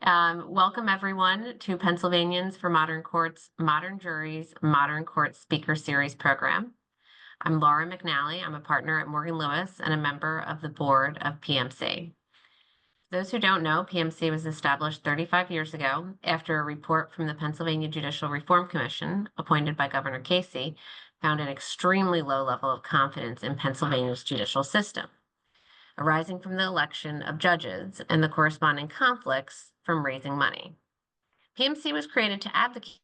Welcome everyone to Pennsylvanians for Modern Courts, Modern Juries, Modern Court Speaker Series program. I'm Laura McNally. I'm a partner at Morgan Lewis and a member of the board of PMC. For those who don't know, PMC was established 35 years ago after a report from the Pennsylvania Judicial Reform Commission, appointed by Governor Casey, found an extremely low level of confidence in Pennsylvania's judicial system, arising from the election of judges and the corresponding conflicts from raising money. PMC was created to advocate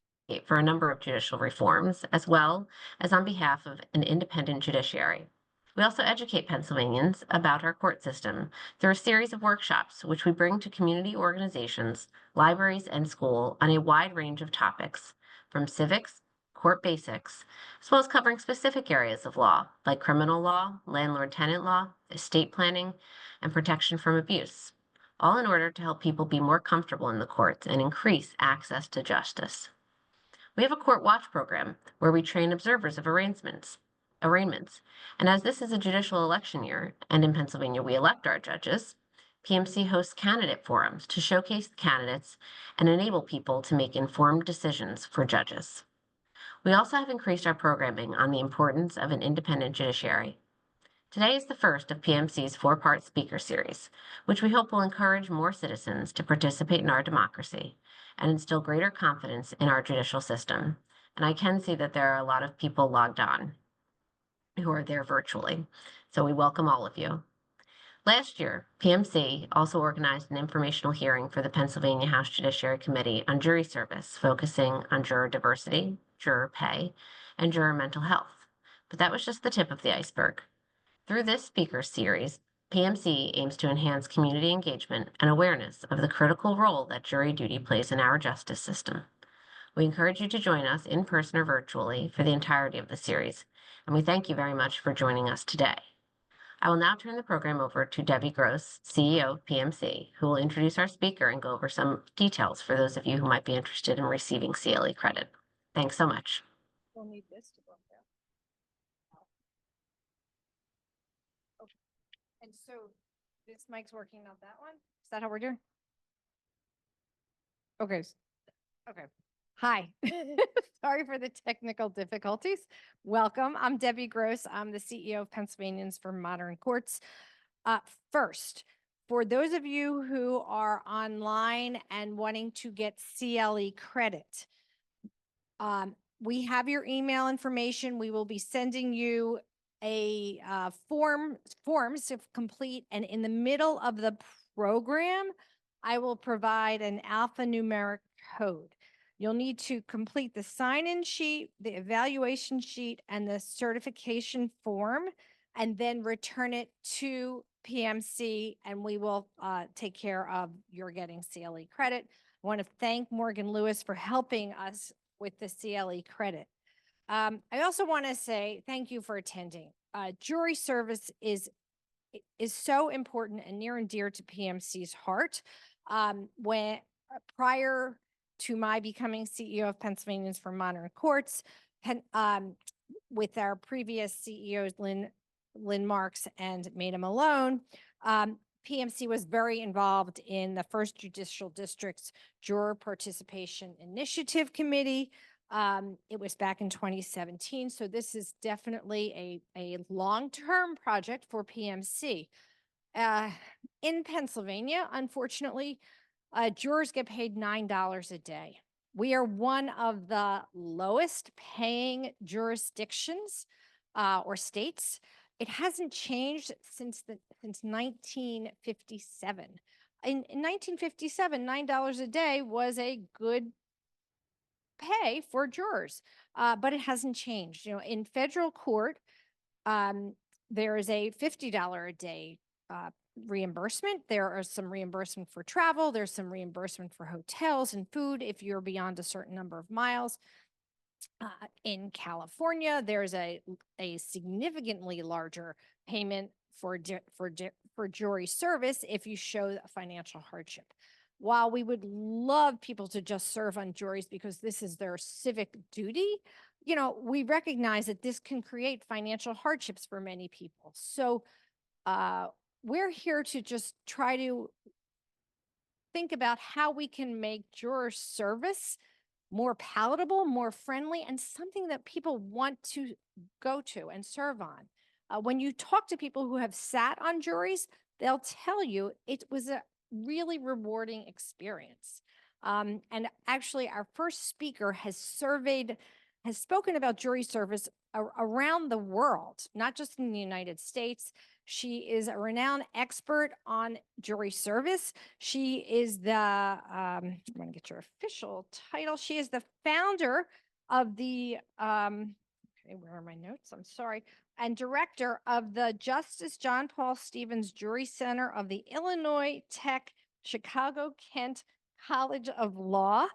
for a number of judicial reforms, as well as on behalf of an independent judiciary. We also educate Pennsylvanians about our court system through a series of workshops, which we bring to community organizations, libraries, and school on a wide range of topics, from civics, court basics, as well as covering specific areas of law, like criminal law, landlord-tenant law, estate planning, and protection from abuse, all in order to help people be more comfortable in the courts and increase access to justice. We have a court watch program where we train observers of arraignments. And as this is a judicial election year, and in Pennsylvania we elect our judges, PMC hosts candidate forums to showcase the candidates and enable people to make informed decisions for judges. We also have increased our programming on the importance of an independent judiciary. Today is the first of PMC's four-part speaker series, which we hope will encourage more citizens to participate in our democracy and instill greater confidence in our judicial system. And I can see that there are a lot of people logged on who are there virtually, so we welcome all of you. Last year, PMC also organized an informational hearing for the Pennsylvania House Judiciary Committee on jury service, focusing on juror diversity, juror pay, and juror mental health. But that was just the tip of the iceberg. Through this speaker series, PMC aims to enhance community engagement and awareness of the critical role that jury duty plays in our justice system. We encourage you to join us in person or virtually for the entirety of the series, and we thank you very much for joining us today. I will now turn the program over to Debbie Gross, CEO of PMC, who will introduce our speaker and go over some details for those of you who might be interested in receiving CLE credit. Thanks so much. We'll need this to go down. Okay. And so this mic's working, not that one? Is that how we're doing? Okay. Okay. Hi. Sorry for the technical difficulties. Welcome. I'm Debbie Gross. I'm the CEO of Pennsylvanians for Modern Courts. First, for those of you who are online and wanting to get CLE credit, we have your email information. We will be sending you a forms to complete, and in the middle of the program, I will provide an alphanumeric code. You'll need to complete the sign-in sheet, the evaluation sheet, and the certification form, and then return it to PMC, and we will take care of your getting CLE credit. I want to thank Morgan Lewis for helping us with the CLE credit. I also want to say thank you for attending. Jury service is so important and near and dear to PMC's heart. When prior to my becoming CEO of Pennsylvanians for Modern Courts, with our previous CEOs, Lynn Marks and Maida Malone, PMC was very involved in the First Judicial District's Juror Participation Initiative Committee. It was back in 2017, so this is definitely a long-term project for PMC. In Pennsylvania, unfortunately, jurors get paid $9 a day. We are one of the lowest paying jurisdictions or states. It hasn't changed since 1957. In 1957, $9 a day was a good pay for jurors, but it hasn't changed. You know, in federal court, there is a $50 a day reimbursement. There are some reimbursement for travel. There's some reimbursement for hotels and food if you're beyond a certain number of miles. In California, there's a significantly larger payment for jury service if you show a financial hardship. While we would love people to just serve on juries because this is their civic duty, you know, we recognize that this can create financial hardships for many people. So we're here to just try to think about how we can make juror service more palatable, more friendly, and something that people want to go to and serve on. When you talk to people who have sat on juries, they'll tell you it was a really rewarding experience. And actually, our first speaker has spoken about jury service around the world, not just in the United States. She is a renowned expert on jury service. She is I'm going to get your official title. She is the founder of okay, where are my notes? I'm sorry. And director of the Justice John Paul Stevens Jury Center of the Illinois Tech Chicago Kent College of Law.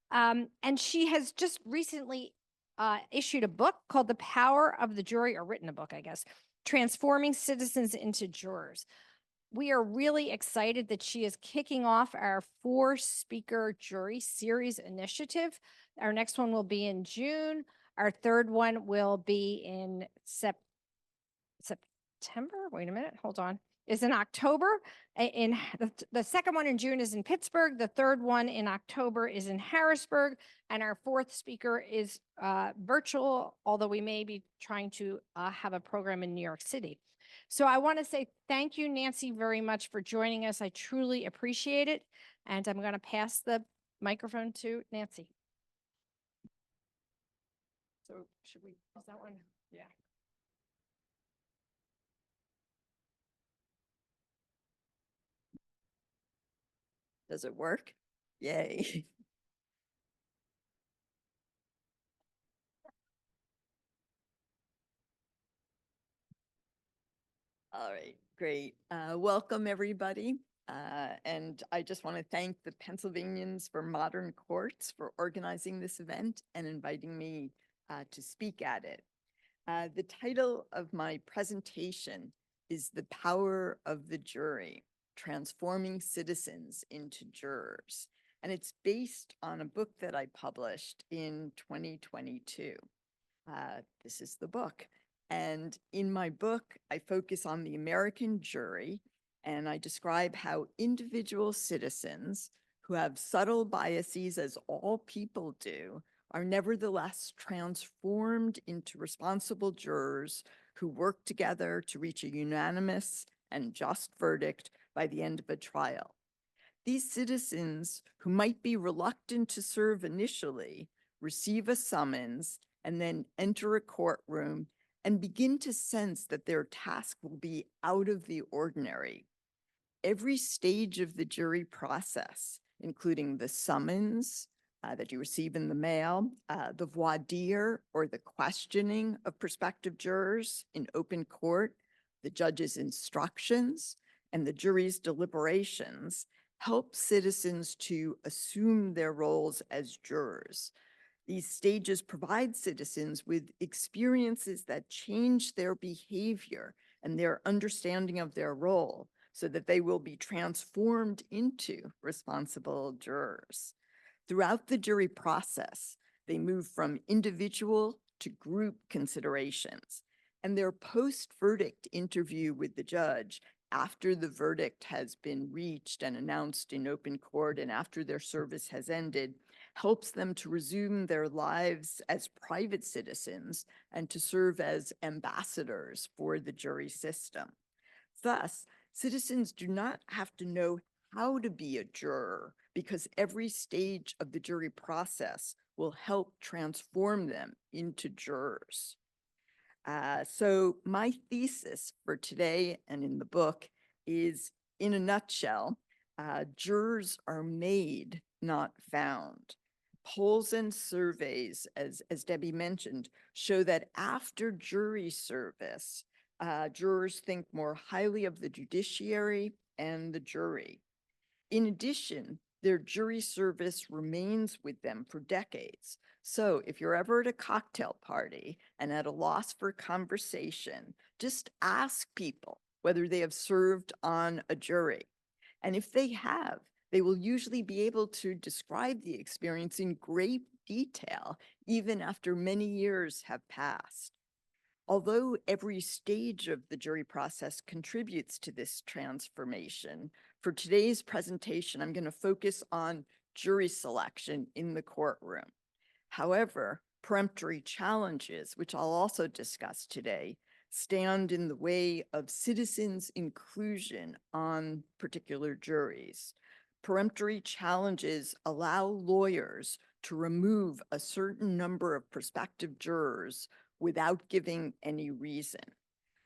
And she has just recently issued a book called The Power of the Jury, or written a book, I guess, Transforming Citizens into Jurors. We are really excited that she is kicking off our 4-speaker jury series initiative. Our next one will be in June. Our third one will be in September. Wait a minute, hold on. Is in October. In the second one in June is in Pittsburgh. The third one in October is in Harrisburg. And our 4th speaker is virtual, although we may be trying to have a program in New York City. So I want to say thank you, Nancy, very much for joining us. I truly appreciate it. And I'm going to pass the microphone to Nancy. So is that one? Yeah. Does it work? Yay. All right, great. Welcome, everybody. And I just want to thank the Pennsylvanians for Modern Courts for organizing this event and inviting me to speak at it. The title of my presentation is The Power of the Jury, Transforming Citizens into Jurors. And it's based on a book that I published in 2022. This is the book. And in my book, I focus on the American jury, and I describe how individual citizens who have subtle biases, as all people do, are nevertheless transformed into responsible jurors who work together to reach a unanimous and just verdict by the end of a trial. These citizens, who might be reluctant to serve initially, receive a summons and then enter a courtroom and begin to sense that their task will be out of the ordinary. Every stage of the jury process, including the summons that you receive in the mail, the voir dire, or the questioning of prospective jurors in open court, the judge's instructions, and the jury's deliberations, help citizens to assume their roles as jurors. These stages provide citizens with experiences that change their behavior and their understanding of their role so that they will be transformed into responsible jurors. Throughout the jury process, they move from individual to group considerations, and their post-verdict interview with the judge after the verdict has been reached and announced in open court and after their service has ended helps them to resume their lives as private citizens and to serve as ambassadors for the jury system. Thus, citizens do not have to know how to be a juror because every stage of the jury process will help transform them into jurors. So my thesis for today and in the book is, in a nutshell, jurors are made, not found. Polls and surveys, as Debbie mentioned, show that after jury service, jurors think more highly of the judiciary and the jury. In addition, their jury service remains with them for decades. So if you're ever at a cocktail party and at a loss for conversation, just ask people whether they have served on a jury. And if they have, they will usually be able to describe the experience in great detail, even after many years have passed. Although every stage of the jury process contributes to this transformation, For today's presentation, I'm going to focus on jury selection in the courtroom. However, peremptory challenges, which I'll also discuss today, stand in the way of citizens' inclusion on particular juries. Peremptory challenges allow lawyers to remove a certain number of prospective jurors without giving any reason.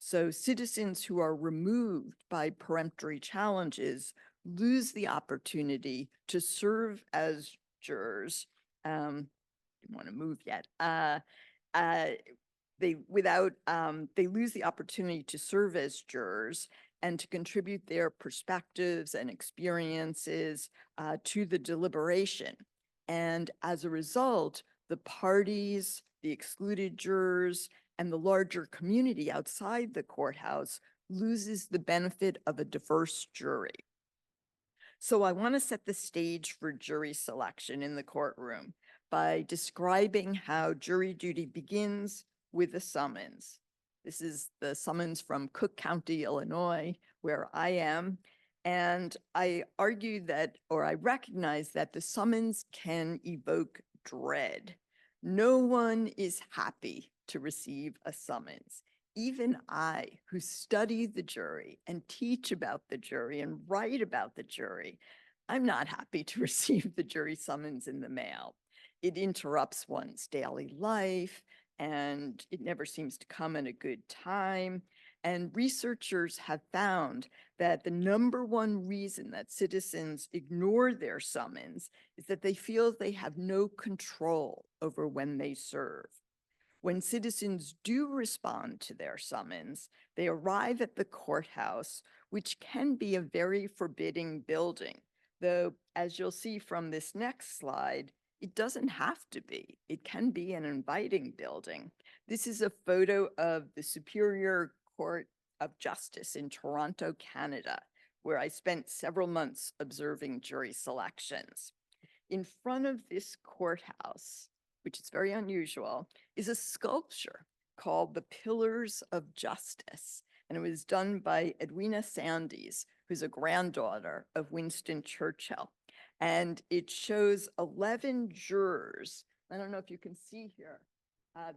So citizens who are removed by peremptory challenges lose the opportunity to serve as jurors. Didn't want to move yet. They lose the opportunity to serve as jurors and to contribute their perspectives and experiences to the deliberation. And as a result, the parties, the excluded jurors, and the larger community outside the courthouse loses the benefit of a diverse jury. So I want to set the stage for jury selection in the courtroom by describing how jury duty begins with a summons. This is the summons from Cook County, Illinois, where I am. And I argue that, or I recognize that the summons can evoke dread. No one is happy to receive a summons. Even I, who study the jury and teach about the jury and write about the jury, I'm not happy to receive the jury summons in the mail. It interrupts one's daily life, and it never seems to come at a good time. And researchers have found that the number one reason that citizens ignore their summons is that they feel they have no control over when they serve. When citizens do respond to their summons, they arrive at the courthouse, which can be a very forbidding building, though, as you'll see from this next slide, it doesn't have to be. It can be an inviting building. This is a photo of the Superior Court of Justice in Toronto, Canada, where I spent several months observing jury selections. In front of this courthouse, which is very unusual, is a sculpture called the Pillars of Justice. And it was done by Edwina Sandys, who's a granddaughter of Winston Churchill. And it shows 11 jurors. I don't know if you can see here.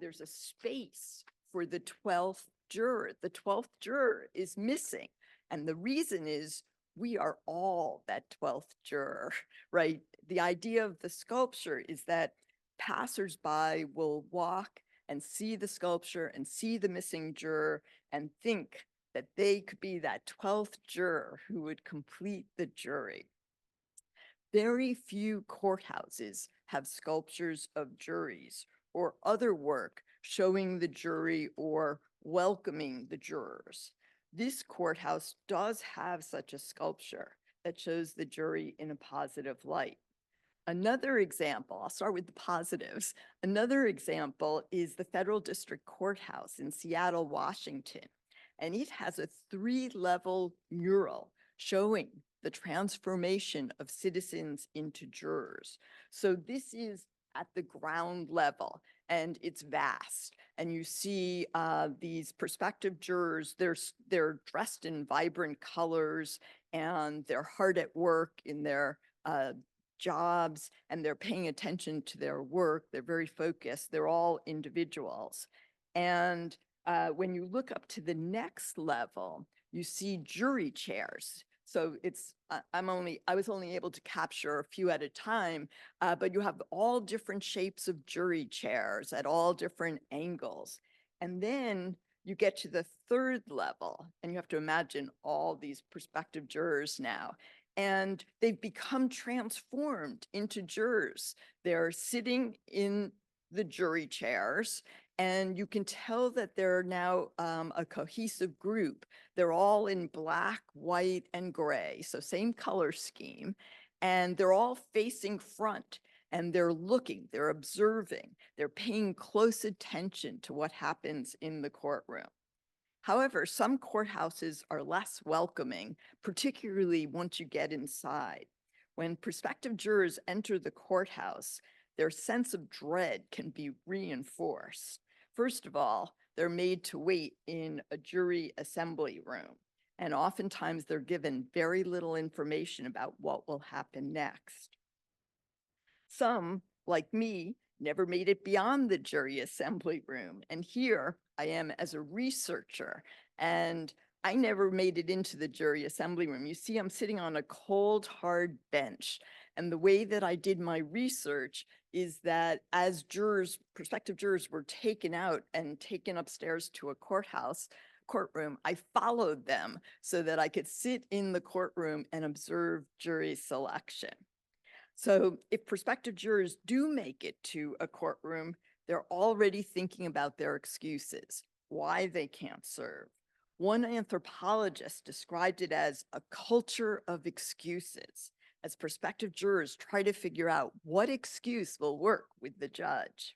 There's a space for the 12th juror. The 12th juror is missing. And the reason is we are all that 12th juror, right? The idea of the sculpture is that passersby will walk and see the sculpture and see the missing juror and think that they could be that 12th juror who would complete the jury. Very few courthouses have sculptures of juries or other work showing the jury or welcoming the jurors. This courthouse does have such a sculpture that shows the jury in a positive light. Another example, I'll start with the positives. Another example is the Federal District Courthouse in Seattle, Washington. And it has a 3-level mural showing the transformation of citizens into jurors. So this is at the ground level, and it's vast. And you see these prospective jurors, they're dressed in vibrant colors, and they're hard at work in their jobs, and they're paying attention to their work. They're very focused. They're all individuals. And when you look up to the next level, you see jury chairs. So it's, I was only able to capture a few at a time, but you have all different shapes of jury chairs at all different angles. And then you get to the 3rd level, and you have to imagine all these prospective jurors now. And they've become transformed into jurors. They're sitting in the jury chairs, and you can tell that they're now a cohesive group. They're all in black, white, and gray, so same color scheme. And they're all facing front, and they're looking, they're observing, they're paying close attention to what happens in the courtroom. However, some courthouses are less welcoming, particularly once you get inside. When prospective jurors enter the courthouse, their sense of dread can be reinforced. First of all, they're made to wait in a jury assembly room. And oftentimes they're given very little information about what will happen next. Some, like me, never made it beyond the jury assembly room. And here I am as a researcher, and I never made it into the jury assembly room. You see, I'm sitting on a cold, hard bench. And the way that I did my research is that as jurors, prospective jurors were taken out and taken upstairs to a courtroom, I followed them so that I could sit in the courtroom and observe jury selection. So if prospective jurors do make it to a courtroom, they're already thinking about their excuses, why they can't serve. One anthropologist described it as a culture of excuses, as prospective jurors try to figure out what excuse will work with the judge.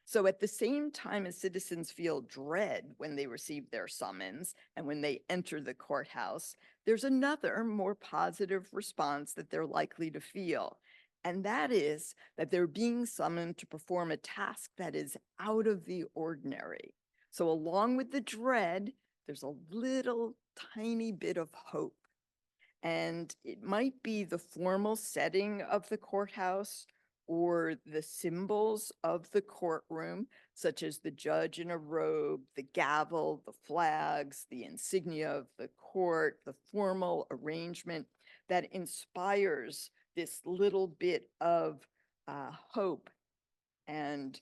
So at the same time as citizens feel dread when they receive their summons and when they enter the courthouse, there's another more positive response that they're likely to feel. And that is that they're being summoned to perform a task that is out of the ordinary. So along with the dread, there's a little tiny bit of hope. And it might be the formal setting of the courthouse or the symbols of the courtroom, such as the judge in a robe, the gavel, the flags, the insignia of the court, the formal arrangement that inspires this little bit of hope and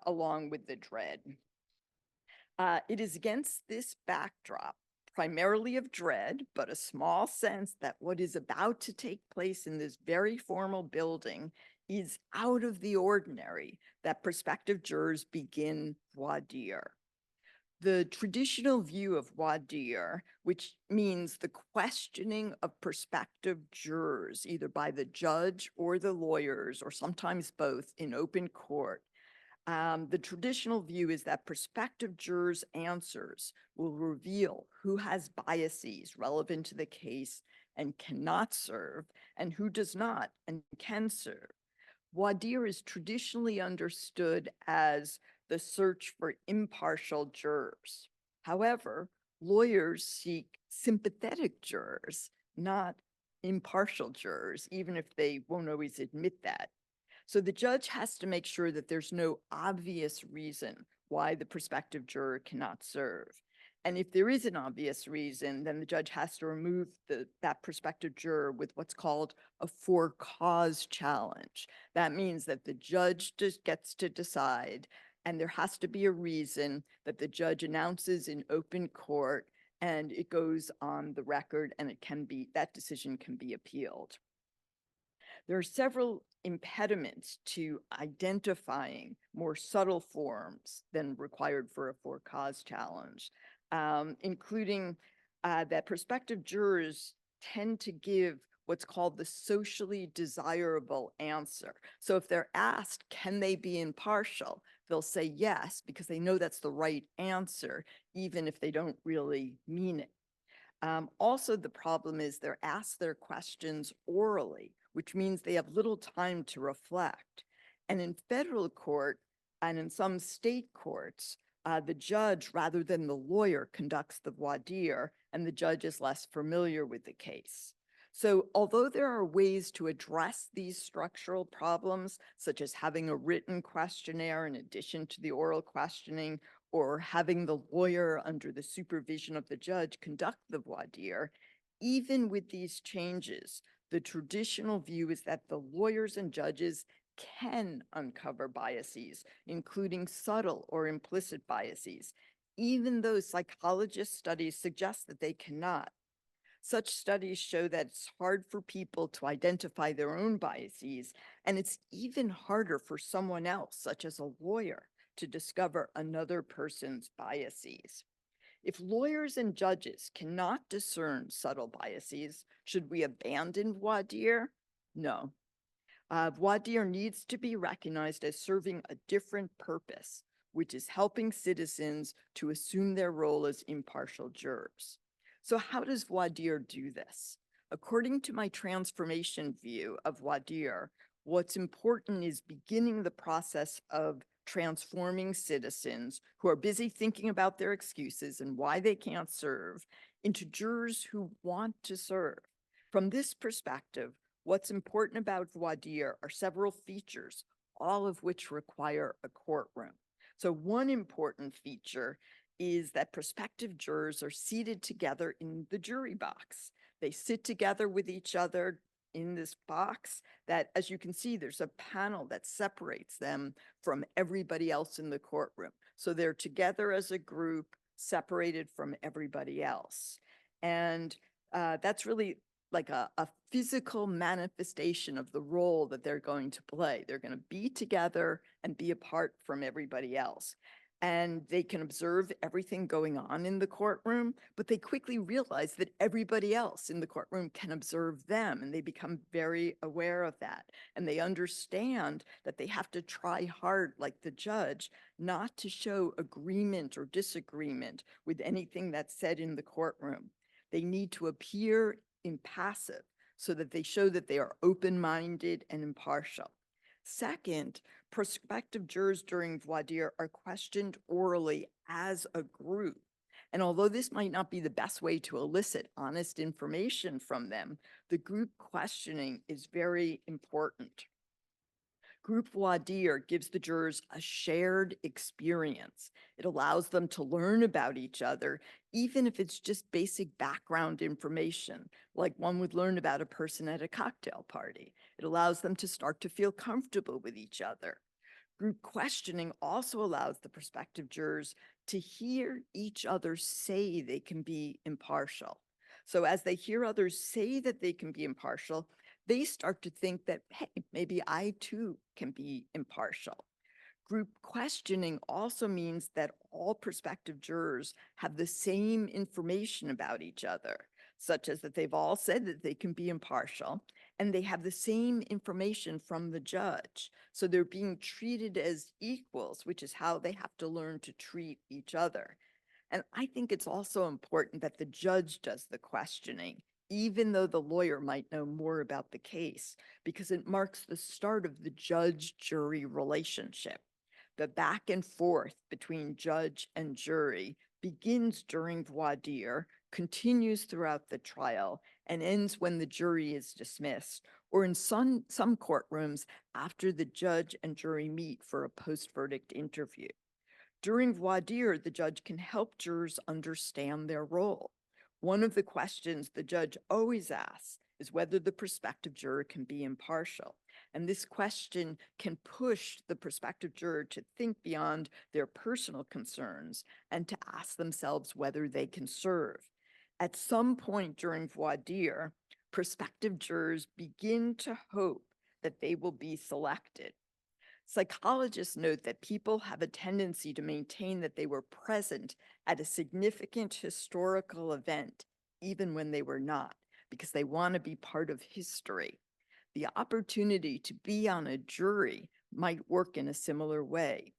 along with the dread. It is against this backdrop, primarily of dread, but a small sense that what is about to take place in this very formal building is out of the ordinary, that prospective jurors begin voir dire. The traditional view of voir dire, which means the questioning of prospective jurors, either by the judge or the lawyers, or sometimes both in open court, the traditional view is that prospective jurors' answers will reveal who has biases relevant to the case and cannot serve, and who does not and can serve. Voir dire is traditionally understood as the search for impartial jurors. However, lawyers seek sympathetic jurors, not impartial jurors, even if they won't always admit that. So the judge has to make sure that there's no obvious reason why the prospective juror cannot serve. And if there is an obvious reason, then the judge has to remove that prospective juror with what's called a for cause challenge. That means that the judge just gets to decide, and there has to be a reason that the judge announces in open court, and it goes on the record, and that decision can be appealed. There are several impediments to identifying more subtle forms than required for a for cause challenge, including that prospective jurors tend to give what's called the socially desirable answer. So if they're asked, can they be impartial? They'll say yes, because they know that's the right answer, even if they don't really mean it. Also, the problem is they're asked their questions orally, which means they have little time to reflect. And in federal court and in some state courts, the judge, rather than the lawyer, conducts the voir dire, and the judge is less familiar with the case. So although there are ways to address these structural problems, such as having a written questionnaire in addition to the oral questioning, or having the lawyer under the supervision of the judge conduct the voir dire, even with these changes, the traditional view is that the lawyers and judges can uncover biases, including subtle or implicit biases, even though psychologist studies suggest that they cannot. Such studies show that it's hard for people to identify their own biases, and it's even harder for someone else, such as a lawyer, to discover another person's biases. If lawyers and judges cannot discern subtle biases, should we abandon voir dire? No. Voir dire needs to be recognized as serving a different purpose, which is helping citizens to assume their role as impartial jurors. So how does voir dire do this? According to my transformation view of voir dire, what's important is beginning the process of transforming citizens who are busy thinking about their excuses and why they can't serve into jurors who want to serve. From this perspective, what's important about voir dire are several features, all of which require a courtroom. So one important feature is that prospective jurors are seated together in the jury box. They sit together with each other in this box that, as you can see, there's a panel that separates them from everybody else in the courtroom. So they're together as a group, separated from everybody else. And that's really like a physical manifestation of the role that they're going to play. They're going to be together and be apart from everybody else. And they can observe everything going on in the courtroom, but they quickly realize that everybody else in the courtroom can observe them, and they become very aware of that. And they understand that they have to try hard, like the judge, not to show agreement or disagreement with anything that's said in the courtroom. They need to appear impassive so that they show that they are open-minded and impartial. Second, prospective jurors during voir dire are questioned orally as a group. And although this might not be the best way to elicit honest information from them, the group questioning is very important. Group voir dire gives the jurors a shared experience. It allows them to learn about each other, even if it's just basic background information, like one would learn about a person at a cocktail party. It allows them to start to feel comfortable with each other. Group questioning also allows the prospective jurors to hear each other say they can be impartial. So as they hear others say that they can be impartial, they start to think that, hey, maybe I too can be impartial. Group questioning also means that all prospective jurors have the same information about each other, such as that they've all said that they can be impartial, and they have the same information from the judge. So they're being treated as equals, which is how they have to learn to treat each other. And I think it's also important that the judge does the questioning, even though the lawyer might know more about the case, because it marks the start of the judge-jury relationship. The back and forth between judge and jury begins during voir dire, continues throughout the trial, and ends when the jury is dismissed, or in some courtrooms after the judge and jury meet for a post-verdict interview. During voir dire, the judge can help jurors understand their role. One of the questions the judge always asks is whether the prospective juror can be impartial. And this question can push the prospective juror to think beyond their personal concerns and to ask themselves whether they can serve. At some point during voir dire, prospective jurors begin to hope that they will be selected. Psychologists note that people have a tendency to maintain that they were present at a significant historical event, even when they were not, because they want to be part of history. The opportunity to be on a jury might work in a similar way.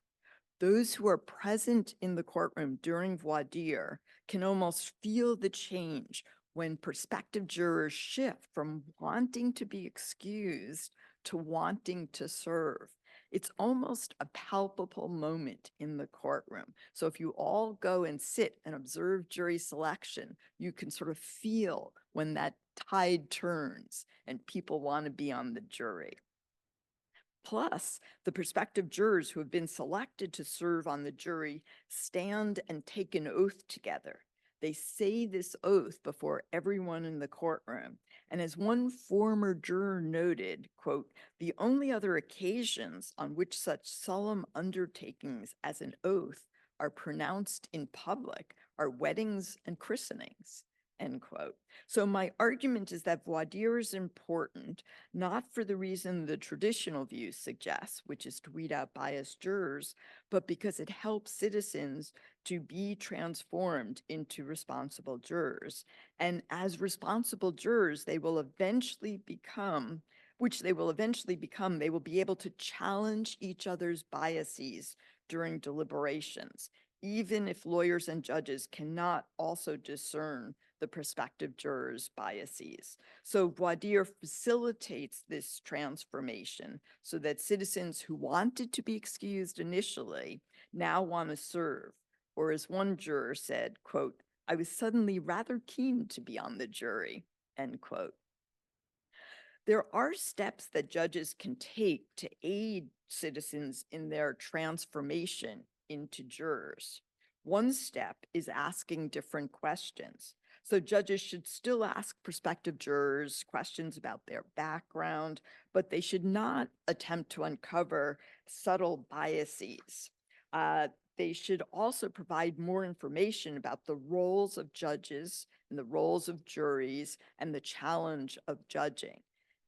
Those who are present in the courtroom during voir dire can almost feel the change when prospective jurors shift from wanting to be excused to wanting to serve. It's almost a palpable moment in the courtroom. So if you all go and sit and observe jury selection, you can sort of feel when that tide turns and people want to be on the jury. Plus, the prospective jurors who have been selected to serve on the jury stand and take an oath together. They say this oath before everyone in the courtroom. And as one former juror noted, quote, "The only other occasions on which such solemn undertakings as an oath are pronounced in public are weddings and christenings," end quote. So my argument is that voir dire is important, not for the reason the traditional view suggests, which is to weed out biased jurors, but because it helps citizens to be transformed into responsible jurors. And as responsible jurors, they will eventually become, they will be able to challenge each other's biases during deliberations, even if lawyers and judges cannot also discern the prospective jurors' biases. So voir dire facilitates this transformation so that citizens who wanted to be excused initially now want to serve. Or as one juror said, quote, I was suddenly rather keen to be on the jury, end quote. There are steps that judges can take to aid citizens in their transformation into jurors. One step is asking different questions. So judges should still ask prospective jurors questions about their background, but they should not attempt to uncover subtle biases. They should also provide more information about the roles of judges and the roles of juries and the challenge of judging.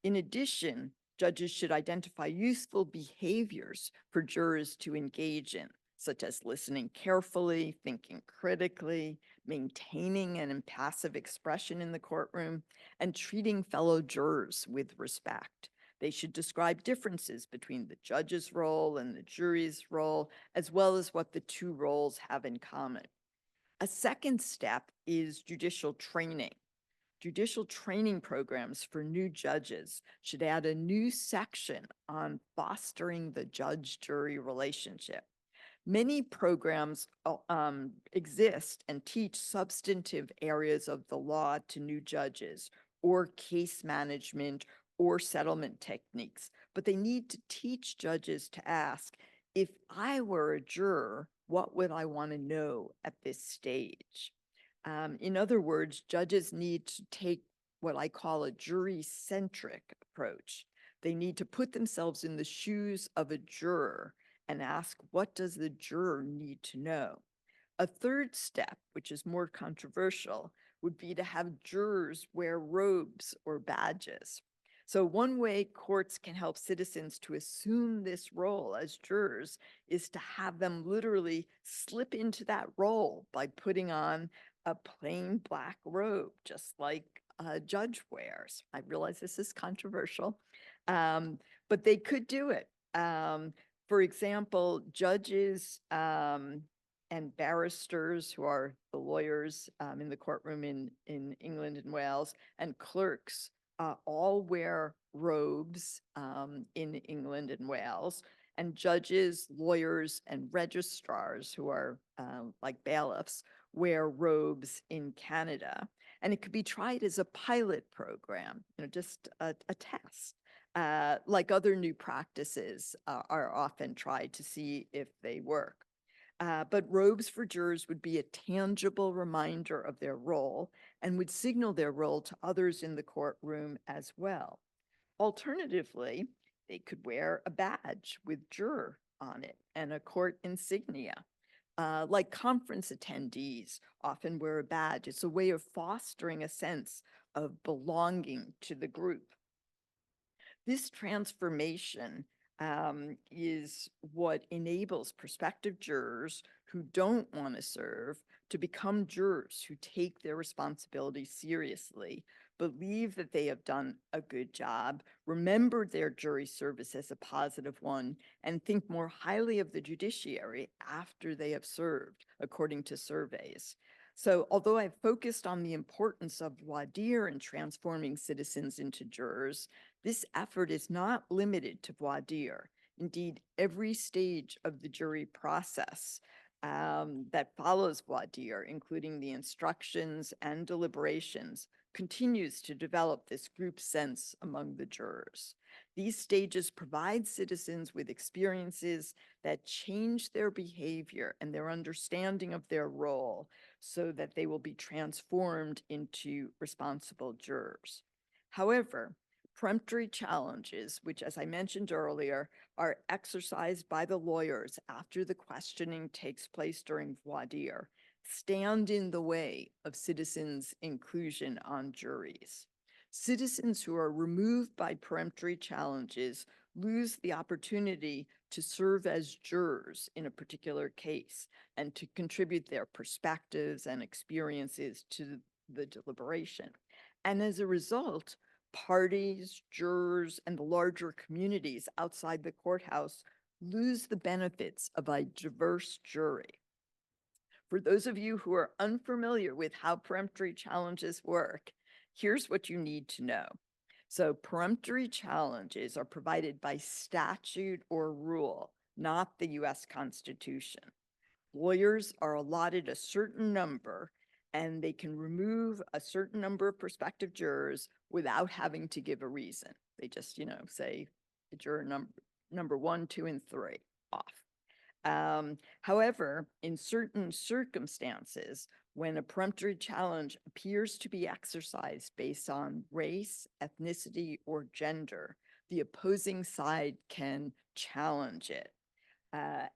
In addition, judges should identify useful behaviors for jurors to engage in, such as listening carefully, thinking critically, maintaining an impassive expression in the courtroom, and treating fellow jurors with respect. They should describe differences between the judge's role and the jury's role, as well as what the two roles have in common. A second step is judicial training. Judicial training programs for new judges should add a new section on fostering the judge-jury relationship. Many programs exist and teach substantive areas of the law to new judges, or case management or settlement techniques, but they need to teach judges to ask, if I were a juror, what would I want to know at this stage? In other words, judges need to take what I call a jury-centric approach. They need to put themselves in the shoes of a juror and ask, what does the juror need to know? A third step, which is more controversial, would be to have jurors wear robes or badges. So one way courts can help citizens to assume this role as jurors is to have them literally slip into that role by putting on a plain black robe, just like a judge wears. I realize this is controversial, but they could do it. For example, judges and barristers, who are the lawyers in the courtroom in England and Wales, and clerks all wear robes in England and Wales. And judges, lawyers, and registrars, who are like bailiffs, wear robes in Canada. And it could be tried as a pilot program, just a test. Like other new practices are often tried to see if they work. But robes for jurors would be a tangible reminder of their role and would signal their role to others in the courtroom as well. Alternatively, they could wear a badge with juror on it and a court insignia. Like conference attendees often wear a badge. It's a way of fostering a sense of belonging to the group. This transformation is what enables prospective jurors who don't want to serve to become jurors who take their responsibility seriously, believe that they have done a good job, remember their jury service as a positive one, and think more highly of the judiciary after they have served, according to surveys. So although I've focused on the importance of voir dire in transforming citizens into jurors, this effort is not limited to voir dire. Indeed, every stage of the jury process that follows voir dire, including the instructions and deliberations, continues to develop this group sense among the jurors. These stages provide citizens with experiences that change their behavior and their understanding of their role so that they will be transformed into responsible jurors. However, peremptory challenges, which, as I mentioned earlier, are exercised by the lawyers after the questioning takes place during voir dire, stand in the way of citizens' inclusion on juries. Citizens who are removed by peremptory challenges lose the opportunity to serve as jurors in a particular case and to contribute their perspectives and experiences to the deliberation. And as a result, parties, jurors, and the larger communities outside the courthouse lose the benefits of a diverse jury. For those of you who are unfamiliar with how peremptory challenges work, here's what you need to know. So peremptory challenges are provided by statute or rule, not the US Constitution. Lawyers are allotted a certain number, and they can remove a certain number of prospective jurors without having to give a reason. They just, say juror number 1, 2, and 3 off. However, in certain circumstances, when a peremptory challenge appears to be exercised based on race, ethnicity, or gender, the opposing side can challenge it.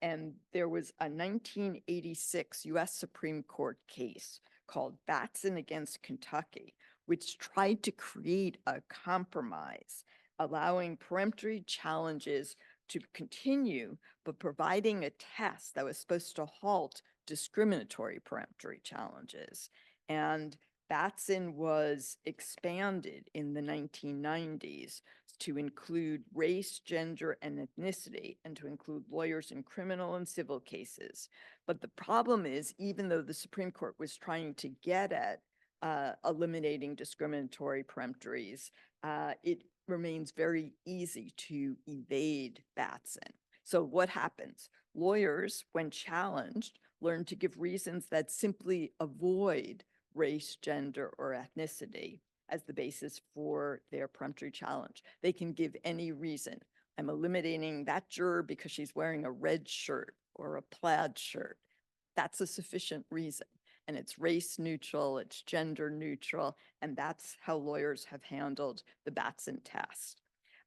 And there was a 1986 US Supreme Court case called Batson against Kentucky, which tried to create a compromise, allowing peremptory challenges to continue, but providing a test that was supposed to halt discriminatory peremptory challenges. And Batson was expanded in the 1990s to include race, gender, and ethnicity, and to include lawyers in criminal and civil cases. But the problem is, even though the Supreme Court was trying to get at eliminating discriminatory peremptories, it remains very easy to evade Batson. So what happens? Lawyers, when challenged, learn to give reasons that simply avoid race, gender, or ethnicity as the basis for their peremptory challenge. They can give any reason. I'm eliminating that juror because she's wearing a red shirt or a plaid shirt. That's a sufficient reason. And it's race neutral, it's gender neutral, and that's how lawyers have handled the Batson test.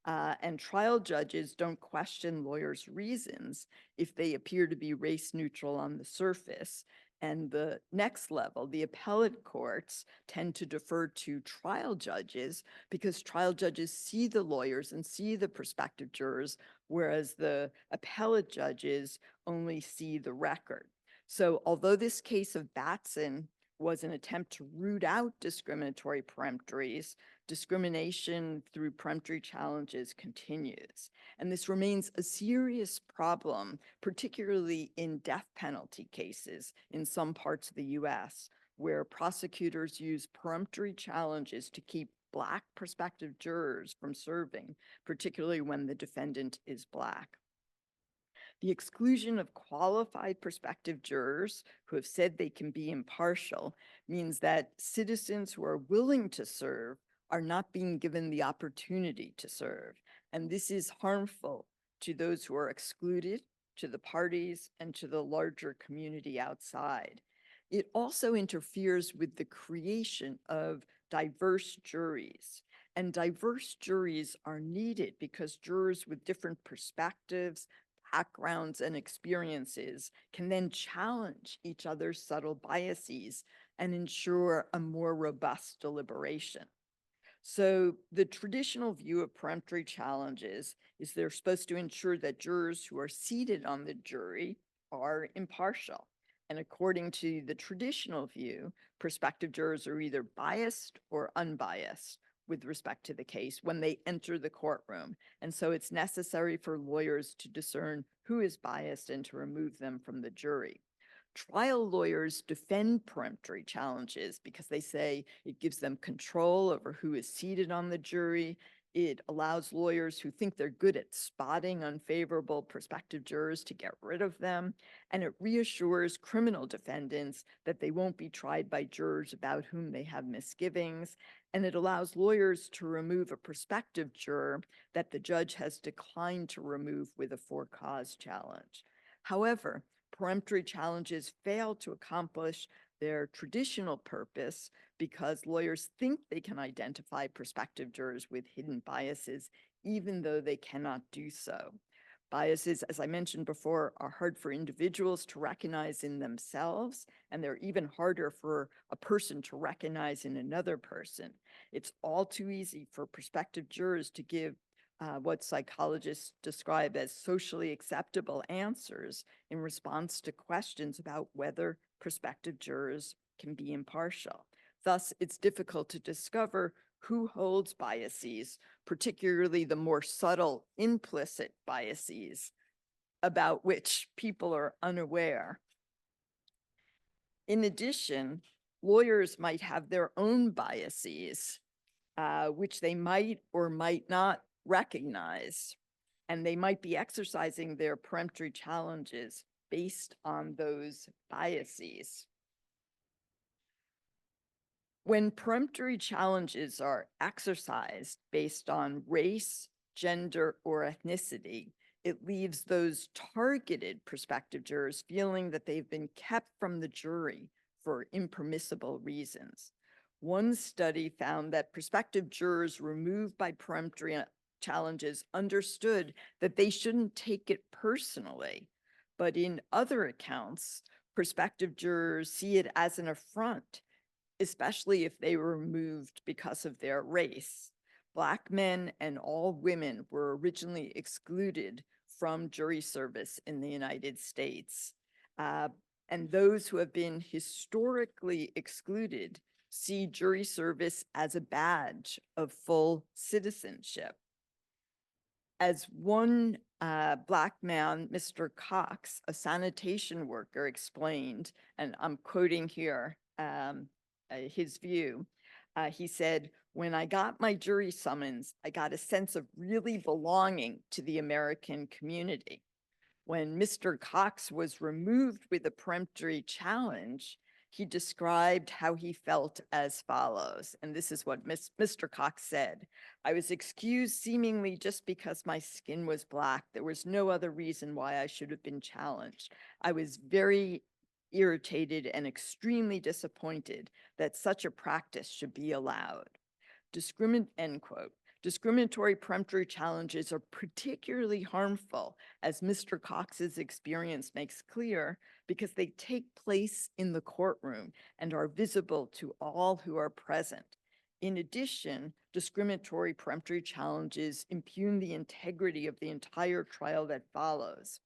And trial judges don't question lawyers' reasons if they appear to be race neutral on the surface. And the next level, the appellate courts, tend to defer to trial judges because trial judges see the lawyers and see the prospective jurors, whereas the appellate judges only see the record. So although this case of Batson was an attempt to root out discriminatory peremptories, discrimination through peremptory challenges continues. And this remains a serious problem, particularly in death penalty cases in some parts of the US, where prosecutors use peremptory challenges to keep Black prospective jurors from serving, particularly when the defendant is Black. The exclusion of qualified prospective jurors who have said they can be impartial means that citizens who are willing to serve are not being given the opportunity to serve. And this is harmful to those who are excluded, to the parties, and to the larger community outside. It also interferes with the creation of diverse juries. And diverse juries are needed because jurors with different perspectives, backgrounds, and experiences can then challenge each other's subtle biases and ensure a more robust deliberation. So the traditional view of peremptory challenges is they're supposed to ensure that jurors who are seated on the jury are impartial. And according to the traditional view, prospective jurors are either biased or unbiased with respect to the case when they enter the courtroom. And so it's necessary for lawyers to discern who is biased and to remove them from the jury. Trial lawyers defend peremptory challenges because they say it gives them control over who is seated on the jury. It allows lawyers who think they're good at spotting unfavorable prospective jurors to get rid of them. And it reassures criminal defendants that they won't be tried by jurors about whom they have misgivings. And it allows lawyers to remove a prospective juror that the judge has declined to remove with a for-cause challenge. However, peremptory challenges fail to accomplish their traditional purpose because lawyers think they can identify prospective jurors with hidden biases, even though they cannot do so. Biases, as I mentioned before, are hard for individuals to recognize in themselves, and they're even harder for a person to recognize in another person. It's all too easy for prospective jurors to give what psychologists describe as socially acceptable answers in response to questions about whether prospective jurors can be impartial. Thus, it's difficult to discover who holds biases, particularly the more subtle implicit biases about which people are unaware. In addition, lawyers might have their own biases, which they might or might not recognize, and they might be exercising their peremptory challenges based on those biases. When peremptory challenges are exercised based on race, gender, or ethnicity, it leaves those targeted prospective jurors feeling that they've been kept from the jury for impermissible reasons. One study found that prospective jurors removed by peremptory challenges understood that they shouldn't take it personally. But in other accounts, prospective jurors see it as an affront, especially if they were removed because of their race. Black men and all women were originally excluded from jury service in the United States. And those who have been historically excluded see jury service as a badge of full citizenship. As one Black man, Mr. Cox, a sanitation worker, explained, and I'm quoting here his view, he said, "When I got my jury summons, I got a sense of really belonging to the American community. When Mr. Cox was removed with a peremptory challenge, he described how he felt as follows." And this is what Mr. Cox said: "I was excused seemingly just because my skin was Black. There was no other reason why I should have been challenged. I was very irritated and extremely disappointed that such a practice should be allowed." End quote. Discriminatory peremptory challenges are particularly harmful, as Mr. Cox's experience makes clear, because they take place in the courtroom and are visible to all who are present. In addition, discriminatory peremptory challenges impugn the integrity of the entire trial that follows.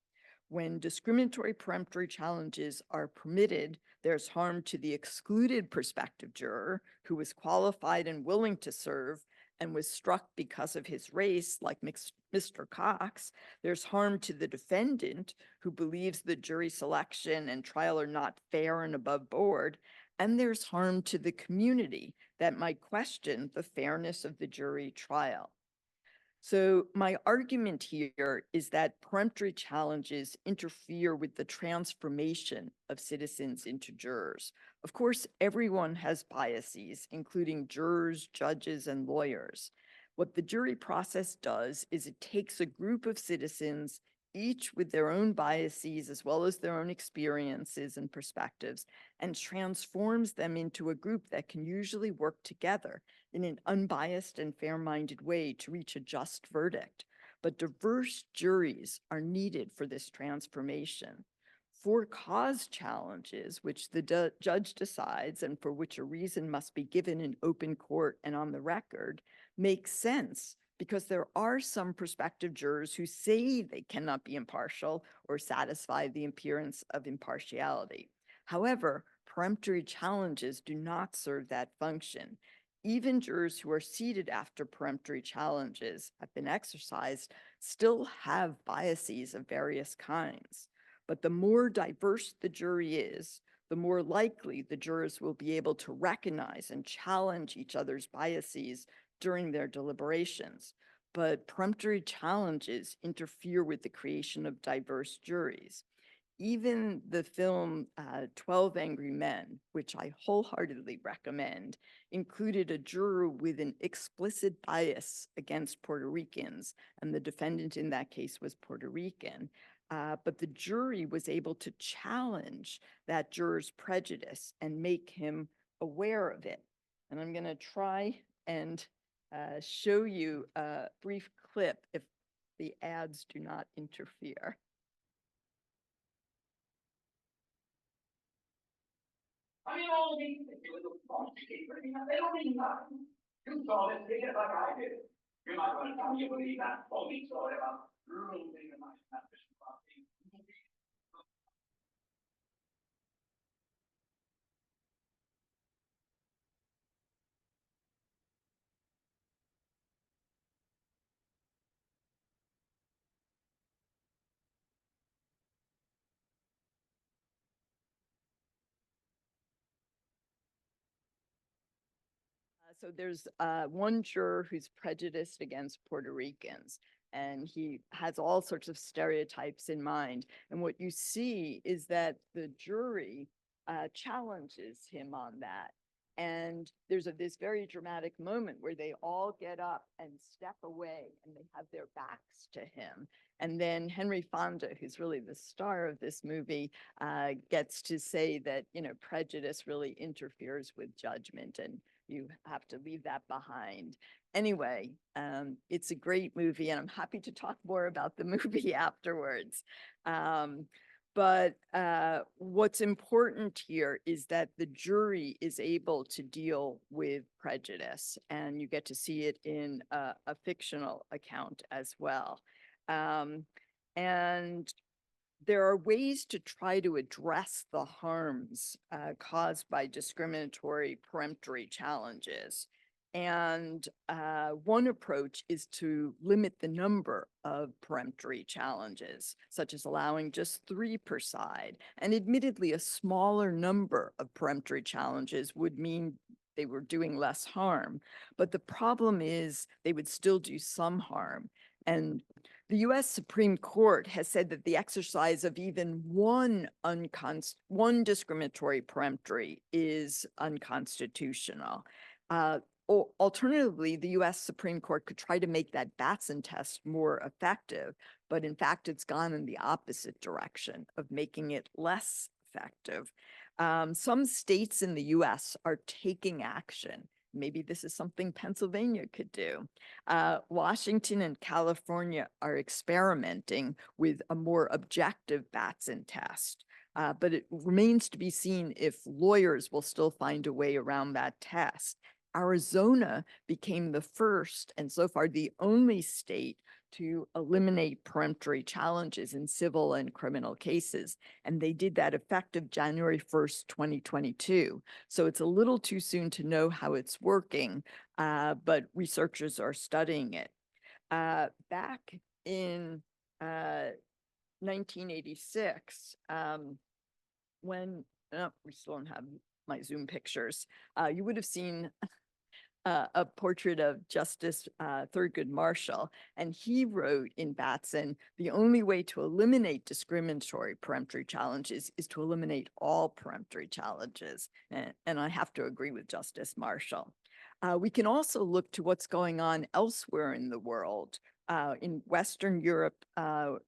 When discriminatory peremptory challenges are permitted, there's harm to the excluded prospective juror who was qualified and willing to serve and was struck because of his race, like Mr. Cox. There's harm to the defendant who believes the jury selection and trial are not fair and above board. And there's harm to the community that might question the fairness of the jury trial. So my argument here is that peremptory challenges interfere with the transformation of citizens into jurors. Of course, everyone has biases, including jurors, judges, and lawyers. What the jury process does is it takes a group of citizens, each with their own biases as well as their own experiences and perspectives, and transforms them into a group that can usually work together in an unbiased and fair-minded way to reach a just verdict. But diverse juries are needed for this transformation. For cause challenges, which the judge decides and for which a reason must be given in open court and on the record, makes sense because there are some prospective jurors who say they cannot be impartial or satisfy the appearance of impartiality. However, peremptory challenges do not serve that function. Even jurors who are seated after peremptory challenges have been exercised still have biases of various kinds. But the more diverse the jury is, the more likely the jurors will be able to recognize and challenge each other's biases during their deliberations. But peremptory challenges interfere with the creation of diverse juries. Even the film 12 Angry Men, which I wholeheartedly recommend, included a juror with an explicit bias against Puerto Ricans, and the defendant in that case was Puerto Rican. But the jury was able to challenge that juror's prejudice and make him aware of it. And I'm going to try and show you a brief clip if the ads do not interfere. So there's one juror who's prejudiced against Puerto Ricans, and he has all sorts of stereotypes in mind. And what you see is that the jury challenges him on that. And there's this very dramatic moment where they all get up and step away and they have their backs to him. And then Henry Fonda, who's really the star of this movie, gets to say that, prejudice really interferes with judgment and you have to leave that behind. Anyway, it's a great movie and I'm happy to talk more about the movie afterwards. But what's important here is that the jury is able to deal with prejudice, and you get to see it in a fictional account as well. And there are ways to try to address the harms caused by discriminatory peremptory challenges. And one approach is to limit the number of peremptory challenges, such as allowing just 3 per side. And admittedly, a smaller number of peremptory challenges would mean they were doing less harm. But the problem is they would still do some harm. And the US Supreme Court has said that the exercise of even one discriminatory peremptory is unconstitutional. Alternatively, the US Supreme Court could try to make that Batson test more effective, but in fact, it's gone in the opposite direction of making it less effective. Some states in the US are taking action. Maybe this is something Pennsylvania could do. Washington and California are experimenting with a more objective Batson test. But it remains to be seen if lawyers will still find a way around that test. Arizona became the first and so far the only state to eliminate peremptory challenges in civil and criminal cases. And they did that effective January 1st, 2022. So it's a little too soon to know how it's working, but researchers are studying it. Back in 1986, when, we still don't have my Zoom pictures, you would have seen a portrait of Justice Thurgood Marshall, and he wrote in Batson, the only way to eliminate discriminatory peremptory challenges is to eliminate all peremptory challenges. And I have to agree with Justice Marshall. We can also look to what's going on elsewhere in the world. In Western Europe, a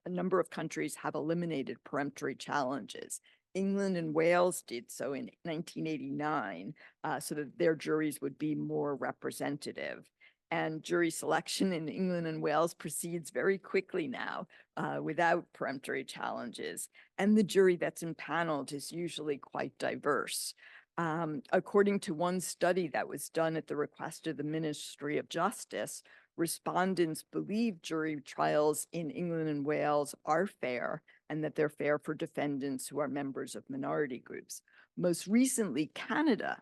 number of countries have eliminated peremptory challenges. England and Wales did so in 1989, so that their juries would be more representative. And jury selection in England and Wales proceeds very quickly now without peremptory challenges. And the jury that's impaneled is usually quite diverse. According to one study that was done at the request of the Ministry of Justice, respondents believe jury trials in England and Wales are fair and that they're fair for defendants who are members of minority groups. Most recently, Canada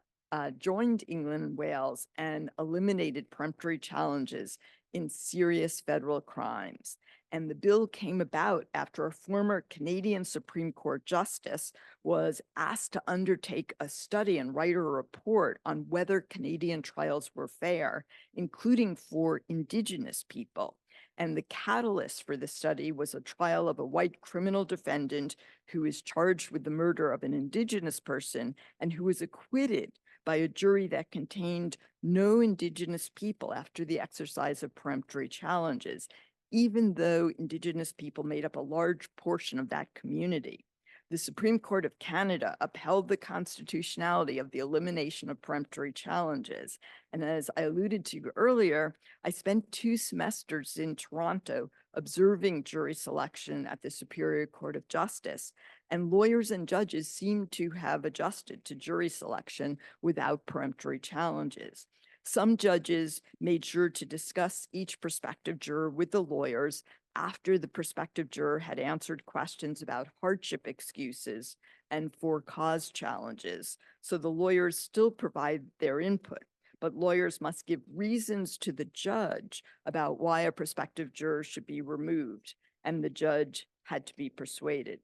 joined England and Wales and eliminated peremptory challenges in serious federal crimes. And the bill came about after a former Canadian Supreme Court justice was asked to undertake a study and write a report on whether Canadian trials were fair, including for Indigenous people. And the catalyst for the study was a trial of a white criminal defendant who was charged with the murder of an Indigenous person and who was acquitted by a jury that contained no Indigenous people after the exercise of peremptory challenges, even though Indigenous people made up a large portion of that community. The Supreme Court of Canada upheld the constitutionality of the elimination of peremptory challenges. And as I alluded to earlier, I spent 2 semesters in Toronto observing jury selection at the Superior Court of Justice. And lawyers and judges seem to have adjusted to jury selection without peremptory challenges. Some judges made sure to discuss each prospective juror with the lawyers after the prospective juror had answered questions about hardship excuses and for cause challenges. So the lawyers still provide their input, but lawyers must give reasons to the judge about why a prospective juror should be removed, and the judge had to be persuaded.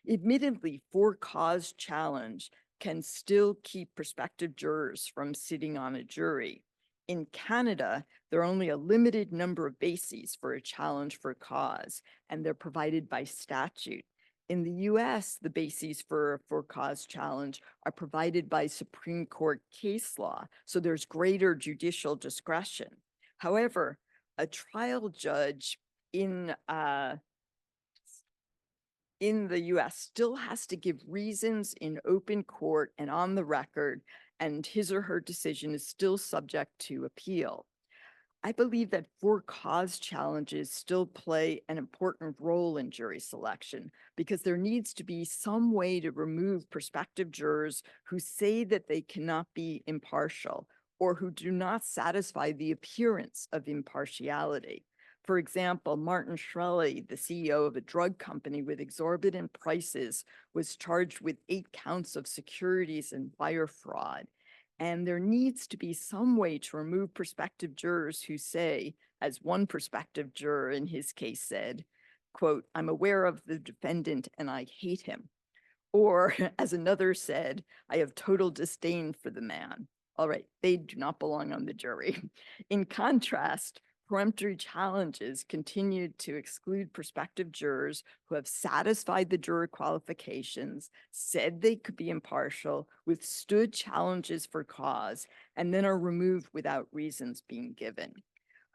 Admittedly, for cause challenge can still keep prospective jurors from sitting on a jury. In Canada, there are only a limited number of bases for a challenge for cause, and they're provided by statute. In the US, the bases for cause challenge are provided by Supreme Court case law, so there's greater judicial discretion. However, a trial judge in the US still has to give reasons in open court and on the record, and his or her decision is still subject to appeal. I believe that for cause challenges still play an important role in jury selection because there needs to be some way to remove prospective jurors who say that they cannot be impartial or who do not satisfy the appearance of impartiality. For example, Martin Shkreli, the CEO of a drug company with exorbitant prices, was charged with 8 counts of securities and wire fraud. And there needs to be some way to remove prospective jurors who say, as one prospective juror in his case said, quote, "I'm aware of the defendant and I hate him." Or as another said, "I have total disdain for the man." All right, they do not belong on the jury. In contrast, peremptory challenges continued to exclude prospective jurors who have satisfied the juror qualifications, said they could be impartial, withstood challenges for cause, and then are removed without reasons being given.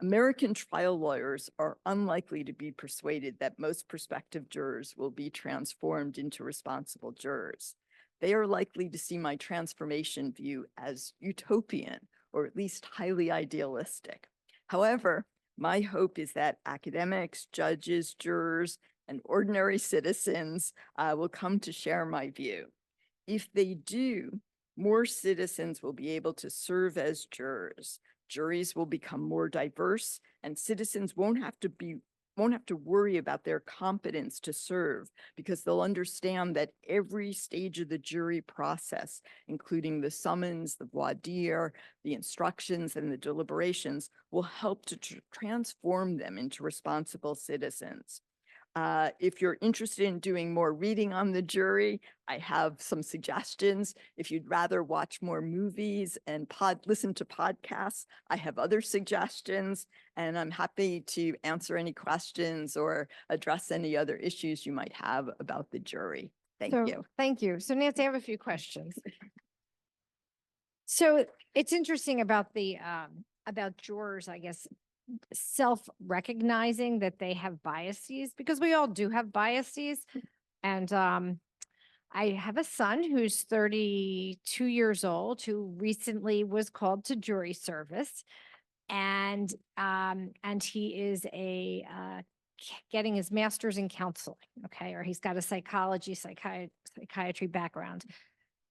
American trial lawyers are unlikely to be persuaded that most prospective jurors will be transformed into responsible jurors. They are likely to see my transformation view as utopian, or at least highly idealistic. However, my hope is that academics, judges, jurors, and ordinary citizens will come to share my view. If they do, more citizens will be able to serve as jurors. Juries will become more diverse, and citizens won't have to worry about their competence to serve because they'll understand that every stage of the jury process, including the summons, the voir dire, the instructions, and the deliberations, will help to transform them into responsible citizens. If you're interested in doing more reading on the jury, I have some suggestions. If you'd rather watch more movies and listen to podcasts, I have other suggestions, and I'm happy to answer any questions or address any other issues you might have about the jury. Thank you. Thank you. So Nancy, I have a few questions. So it's interesting about about jurors, I guess, self-recognizing that they have biases, because we all do have biases. And I have a son who's 32 years old who recently was called to jury service, and he is getting his master's in counseling, okay, or he's got a psychiatry background.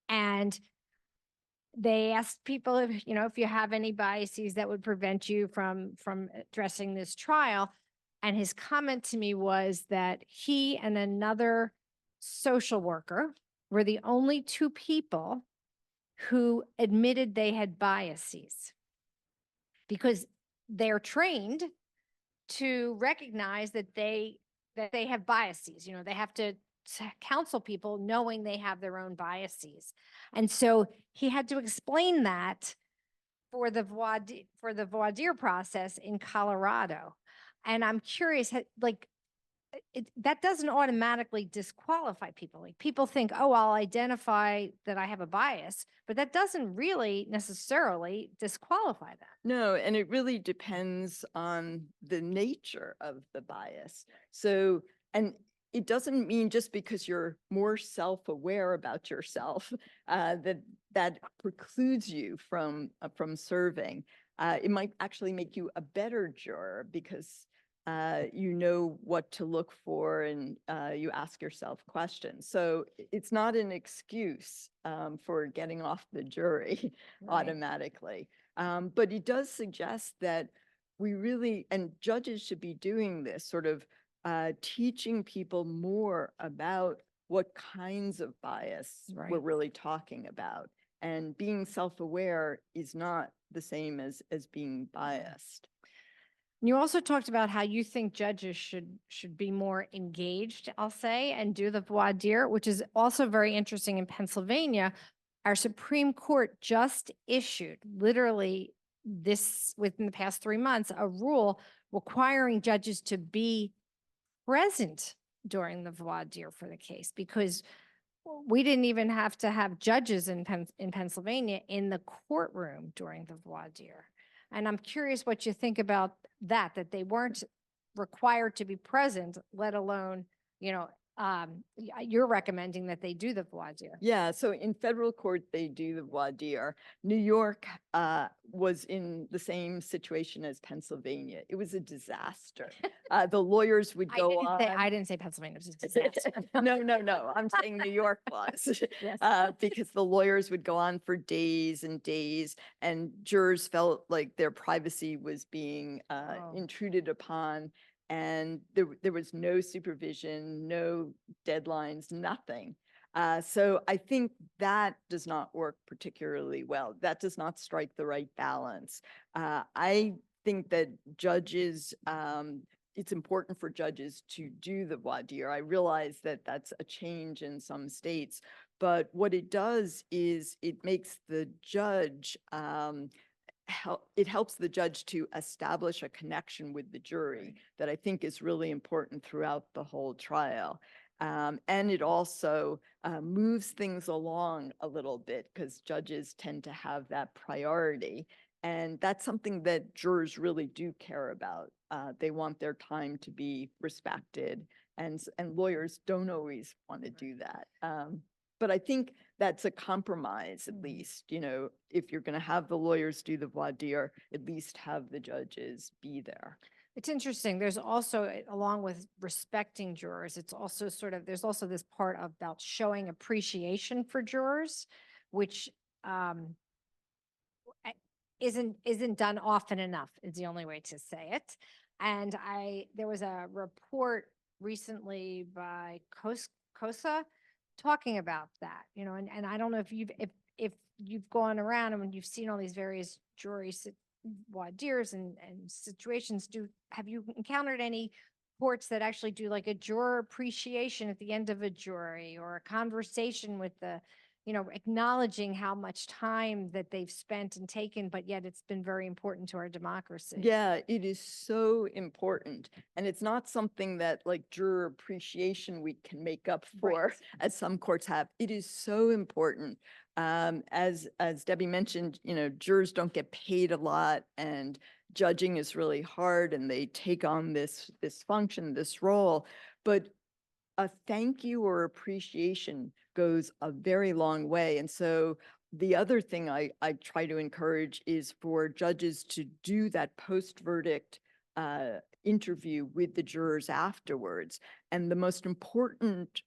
And they asked people if you have any biases that would prevent you from addressing this trial. And his comment to me was that he and another social worker were the only 2 people who admitted they had biases, because they're trained to recognize that they have biases. They have to counsel people knowing they have their own biases. And so he had to explain that for the voir dire process in Colorado. And I'm curious, that doesn't automatically disqualify people. Like, people think, oh, I'll identify that I have a bias, but that doesn't really necessarily disqualify them. No, and it really depends on the nature of the bias. So, and it doesn't mean just because you're more self-aware about yourself that precludes you from serving. It might actually make you a better juror because you know what to look for, and you ask yourself questions. So it's not an excuse for getting off the jury automatically. But it does suggest that we really, and judges should be doing this, sort of teaching people more about what kinds of bias we're really talking about. And being self-aware is not the same as being biased. You also talked about how you think judges should be more engaged, I'll say, and do the voir dire, which is also very interesting. In Pennsylvania, our Supreme Court just issued, literally within the past 3 months, a rule requiring judges to be present during the voir dire for the case, because we didn't even have to have judges in Pennsylvania in the courtroom during the voir dire. And I'm curious what you think about that they weren't required to be present, let alone, you're recommending that they do the voir dire. Yeah, so in federal court, they do the voir dire. New York was in the same situation as Pennsylvania. It was a disaster. The lawyers would go on. I didn't say Pennsylvania was a disaster. No. I'm saying New York was. Yes. Because the lawyers would go on for days and days, and jurors felt like their privacy was being intruded upon. And there was no supervision, no deadlines, nothing. So I think that does not work particularly well. That does not strike the right balance. I think that judges, it's important for judges to do the voir dire. I realize that that's a change in some states, but what it does is it makes the judge, it helps the judge to establish a connection with the jury that I think is really important throughout the whole trial. And it also moves things along a little bit because judges tend to have that priority. And that's something that jurors really do care about. They want their time to be respected, and lawyers don't always want to do that. But I think that's a compromise, at least, if you're going to have the lawyers do the voir dire, at least have the judges be there. It's interesting. There's also, along with respecting jurors, it's also there's also this part about showing appreciation for jurors, which isn't done often enough, is the only way to say it. And there was a report recently by COSA talking about that, and I don't know if you've gone around and when you've seen all these various jury voir dires and situations, have you encountered any courts that actually do like a juror appreciation at the end of a jury, or a conversation with the, acknowledging how much time that they've spent and taken, but yet it's been very important to our democracy? Yeah, it is so important. And it's not something that like Juror Appreciation Week can make up for, as some courts have. It is so important. As Debbie mentioned, jurors don't get paid a lot, and judging is really hard, and they take on this function, this role. But a thank you or appreciation goes a very long way. And so the other thing I try to encourage is for judges to do that post-verdict interview with the jurors afterwards. And the most important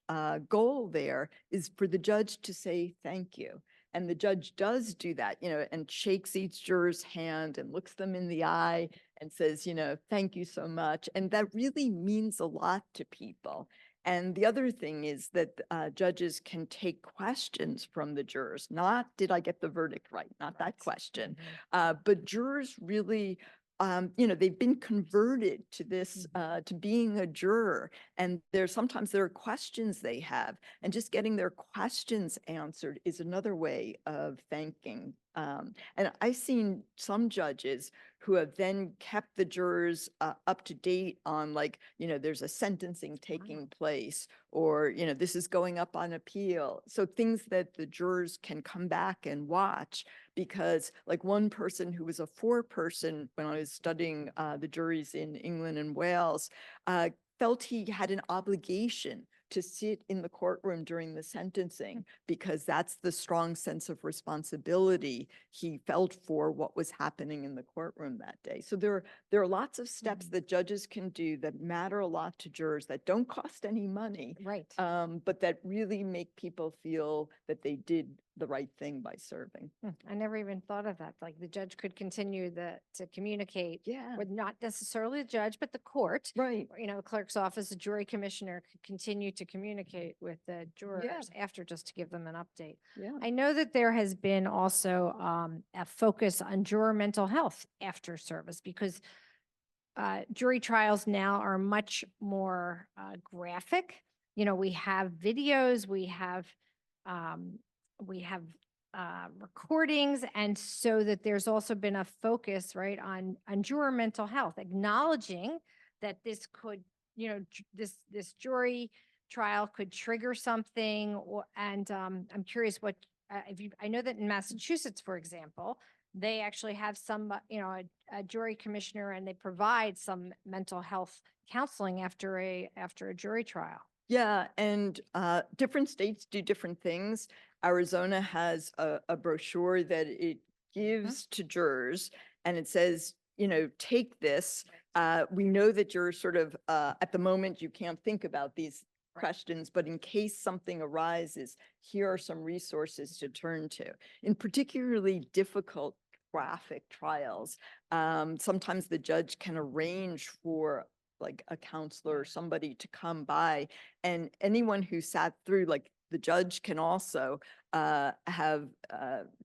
goal there is for the judge to say thank you. And the judge does do that, and shakes each juror's hand and looks them in the eye and says, thank you so much. And that really means a lot to people. And the other thing is that judges can take questions from the jurors, not did I get the verdict right, not that question, but jurors really, they've been converted to this, to being a juror, and sometimes there are questions they have, and just getting their questions answered is another way of thanking. And I've seen some judges who have then kept the jurors up to date on, like, there's a sentencing taking place, or, this is going up on appeal. So things that the jurors can come back and watch, because like one person who was a foreperson when I was studying the juries in England and Wales, felt he had an obligation to sit in the courtroom during the sentencing, because that's the strong sense of responsibility he felt for what was happening in the courtroom that day. So there are lots of steps that judges can do that matter a lot to jurors, that don't cost any money, but that really make people feel that they did the right thing by serving. I never even thought of that. Like the judge could continue to communicate with not necessarily the judge, but the court. Right. The clerk's office, the jury commissioner could continue to communicate with the jurors after, just to give them an update. I know that there has been also a focus on juror mental health after service, because jury trials now are much more graphic. We have videos, we have recordings, and so that there's also been a focus on juror mental health, acknowledging that this could this jury trial could trigger something, and I'm curious what, I know that in Massachusetts, for example, they actually have some, a jury commissioner, and they provide some mental health counseling after a jury trial. Yeah, and different states do different things. Arizona has a brochure that it gives to jurors, and it says, take this. We know that you're sort of, at the moment, you can't think about these questions, but in case something arises, here are some resources to turn to. In particularly difficult traffic trials, sometimes the judge can arrange for like a counselor or somebody to come by, and anyone who sat through, like the judge can also have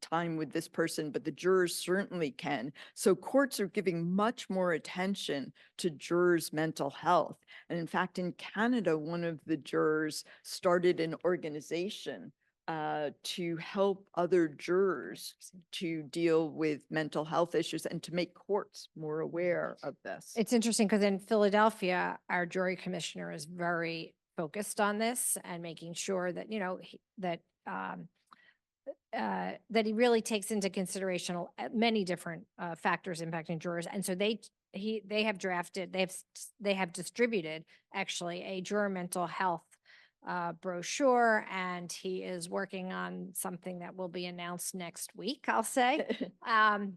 time with this person, but the jurors certainly can. So courts are giving much more attention to jurors' mental health. And in fact, in Canada, one of the jurors started an organization to help other jurors to deal with mental health issues and to make courts more aware of this. It's interesting because in Philadelphia, our jury commissioner is very focused on this and making sure that, that he really takes into consideration many different factors impacting jurors. And so they have distributed actually a juror mental health brochure, and he is working on something that will be announced next week, I'll say.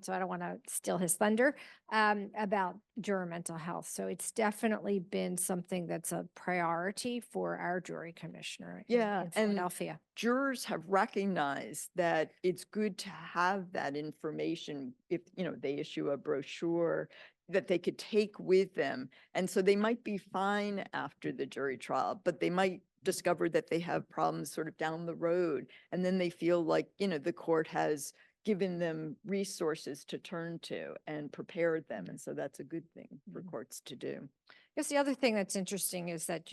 So I don't want to steal his thunder about juror mental health. So it's definitely been something that's a priority for our jury commissioner in Philadelphia. Jurors have recognized that it's good to have that information if, they issue a brochure that they could take with them. And so they might be fine after the jury trial, but they might discover that they have problems sort of down the road. And then they feel like, the court has given them resources to turn to and prepared them. And so that's a good thing for courts to do. I guess the other thing that's interesting is that,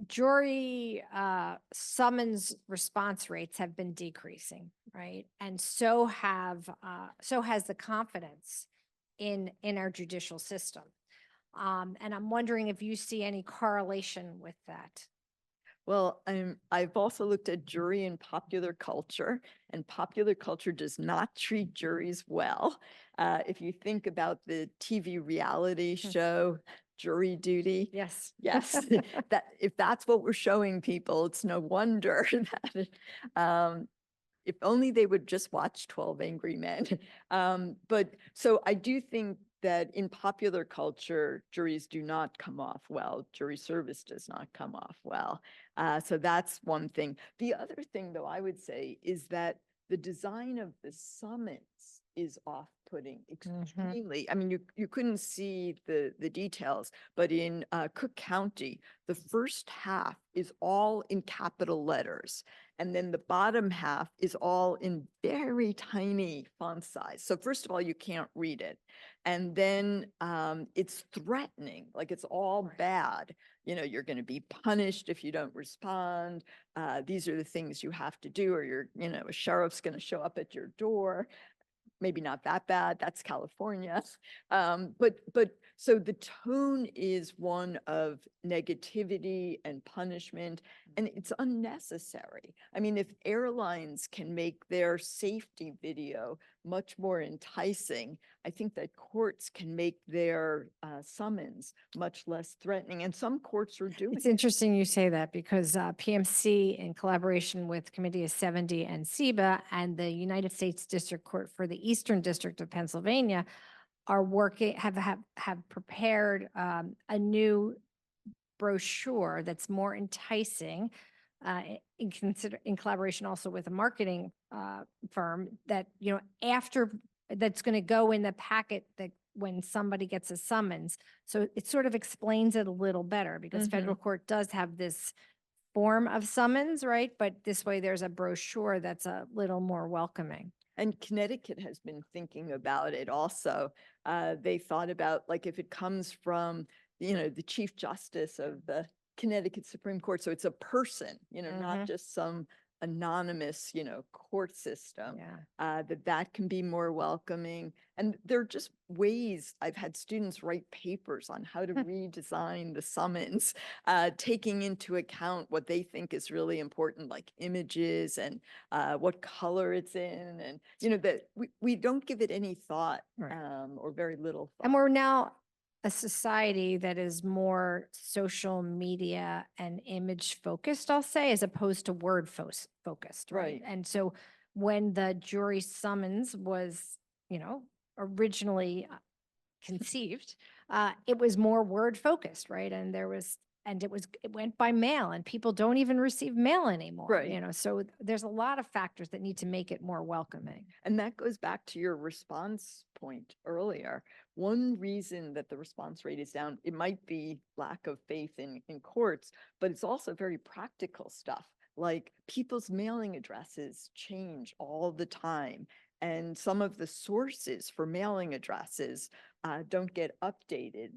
jury summons response rates have been decreasing, right? And so has the confidence in our judicial system. And I'm wondering if you see any correlation with that. Well, I've also looked at jury and popular culture, and popular culture does not treat juries well. If you think about the TV reality show, Jury Duty. Yes. Yes, that if that's what we're showing people, it's no wonder that if only they would just watch 12 Angry Men. But so I do think that in popular culture, juries do not come off well. Jury service does not come off well. So that's one thing. The other thing, though, I would say is that the design of the summons is off-putting extremely. I mean, you couldn't see the details, but in Cook County, the first half is all in capital letters. And then the bottom half is all in very tiny font size. So first of all, you can't read it. And then it's threatening, like it's all bad. You're going to be punished if you don't respond. These are the things you have to do, or a sheriff's going to show up at your door. Maybe not that bad. That's California. But so the tone is one of negativity and punishment, and it's unnecessary. I mean, if airlines can make their safety video much more enticing, I think that courts can make their summons much less threatening. And some courts are doing It's interesting you say that because PMC, in collaboration with Committee of 70 and CEBA and the United States District Court for the Eastern District of Pennsylvania, are working, have prepared a new brochure that's more enticing in collaboration also with a marketing firm that, that's going to go in the packet that when somebody gets a summons. So it sort of explains it a little better because federal court does have this form of summons, right? But this way there's a brochure that's a little more welcoming. And Connecticut has been thinking about it also. They thought about, like, if it comes from, the Chief Justice of the Connecticut Supreme Court, so it's a person, not just some anonymous, court system, Yeah. that can be more welcoming. And there are just ways I've had students write papers on how to redesign the summons, taking into account what they think is really important, like images and what color it's in. And, that we don't give it any thought, Right. or very little thought. And we're now a society that is more social media and image focused, I'll say, as opposed to word focused, right? Right. And so when the jury summons was, originally conceived, it was more word focused, right? And it went by mail, and people don't even receive mail anymore, Right. So there's a lot of factors that need to make it more welcoming. And that goes back to your response point earlier. One reason that the response rate is down, it might be lack of faith in courts, but it's also very practical stuff. Like people's mailing addresses change all the time. And some of the sources for mailing addresses don't get updated,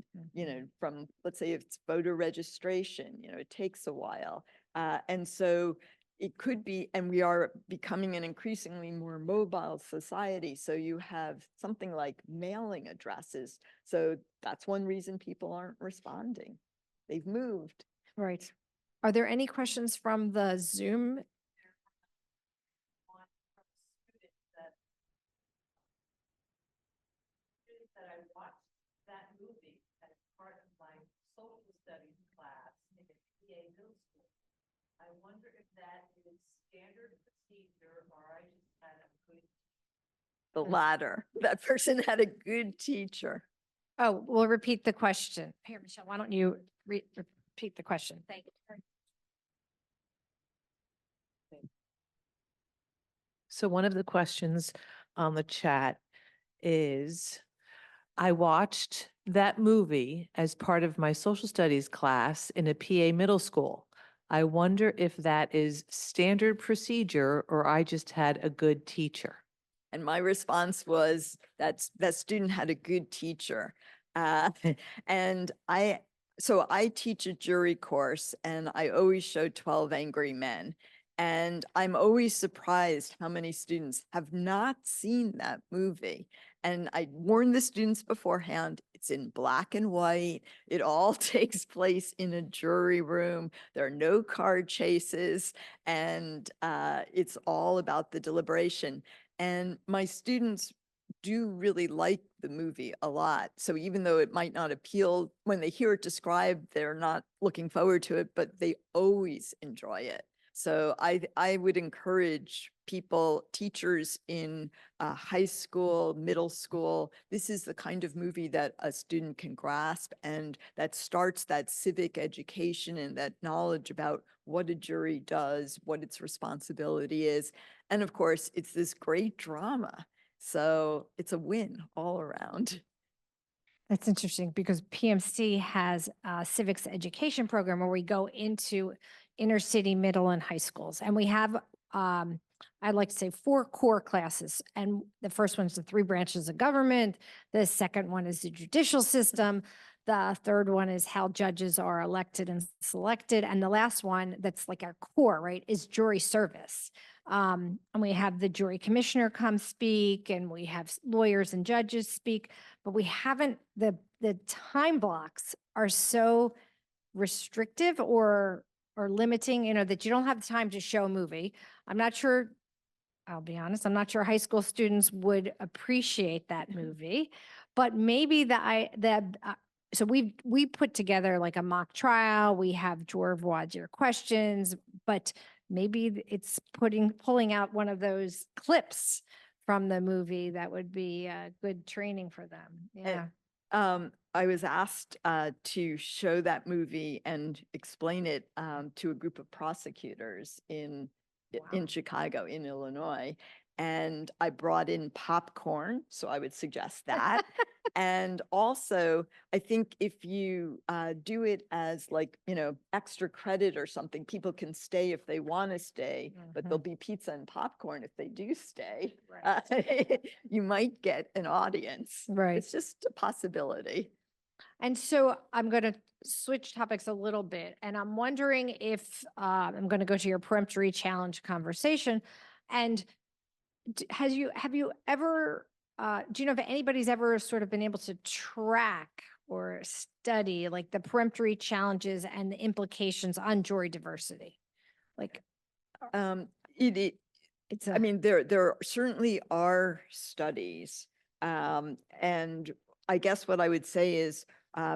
from, let's say, if it's voter registration, it takes a while. And so it could be, and we are becoming an increasingly more mobile society. So you have something like mailing addresses. So that's one reason people aren't responding. They've moved. Right. Are there any questions from the Zoom? That I watched that movie as part of my social studies class in a PA middle school. I wonder if that is standard procedure or I just had a good. The latter. That person had a good teacher. Oh, we'll repeat the question. Here, Michelle, why don't you repeat the question? Thank you. So one of the questions on the chat is, I watched that movie as part of my social studies class in a PA middle school. I wonder if that is standard procedure or I just had a good teacher. And my response was that student had a good teacher. And so I teach a jury course and I always show 12 Angry Men. And I'm always surprised how many students have not seen that movie. And I warn the students beforehand, it's in black and white. It all takes place in a jury room. There are no car chases, and it's all about the deliberation. And my students do really like the movie a lot. So even though it might not appeal, when they hear it described, they're not looking forward to it, but they always enjoy it. So I would encourage people, teachers in high school, middle school, this is the kind of movie that a student can grasp and that starts that civic education and that knowledge about what a jury does, what its responsibility is. And of course, it's this great drama. So it's a win all around. That's interesting because PMC has a civics education program where we go into inner city, middle, and high schools. And we have, I'd like to say 4 core classes. And the first one's the 3 branches of government. The second one is the judicial system. The third one is how judges are elected and selected. And the last one that's like our core, right, is jury service. And we have the jury commissioner come speak, and we have lawyers and judges speak, but we haven't, the time blocks are so restrictive or limiting, that you don't have the time to show a movie. I'm not sure, I'll be honest, I'm not sure high school students would appreciate that movie, but maybe so we put together like a mock trial. We have jour voir dire questions, but maybe it's pulling out one of those clips from the movie that would be good training for them. Yeah. I was asked to show that movie and explain it to a group of prosecutors in Chicago, in Illinois. And I brought in popcorn, so I would suggest that. And also, I think if you do it as like, extra credit or something, people can stay if they want to stay, but there'll be pizza and popcorn if they do stay. Right. You might get an audience. Right. It's just a possibility. And so I'm going to switch topics a little bit, and I'm wondering if I'm going to go to your peremptory challenge conversation. And have you ever do you know if anybody's ever sort of been able to track or study like the peremptory challenges and the implications on jury diversity? Like It, it's I mean, there certainly are studies. And I guess what I would say is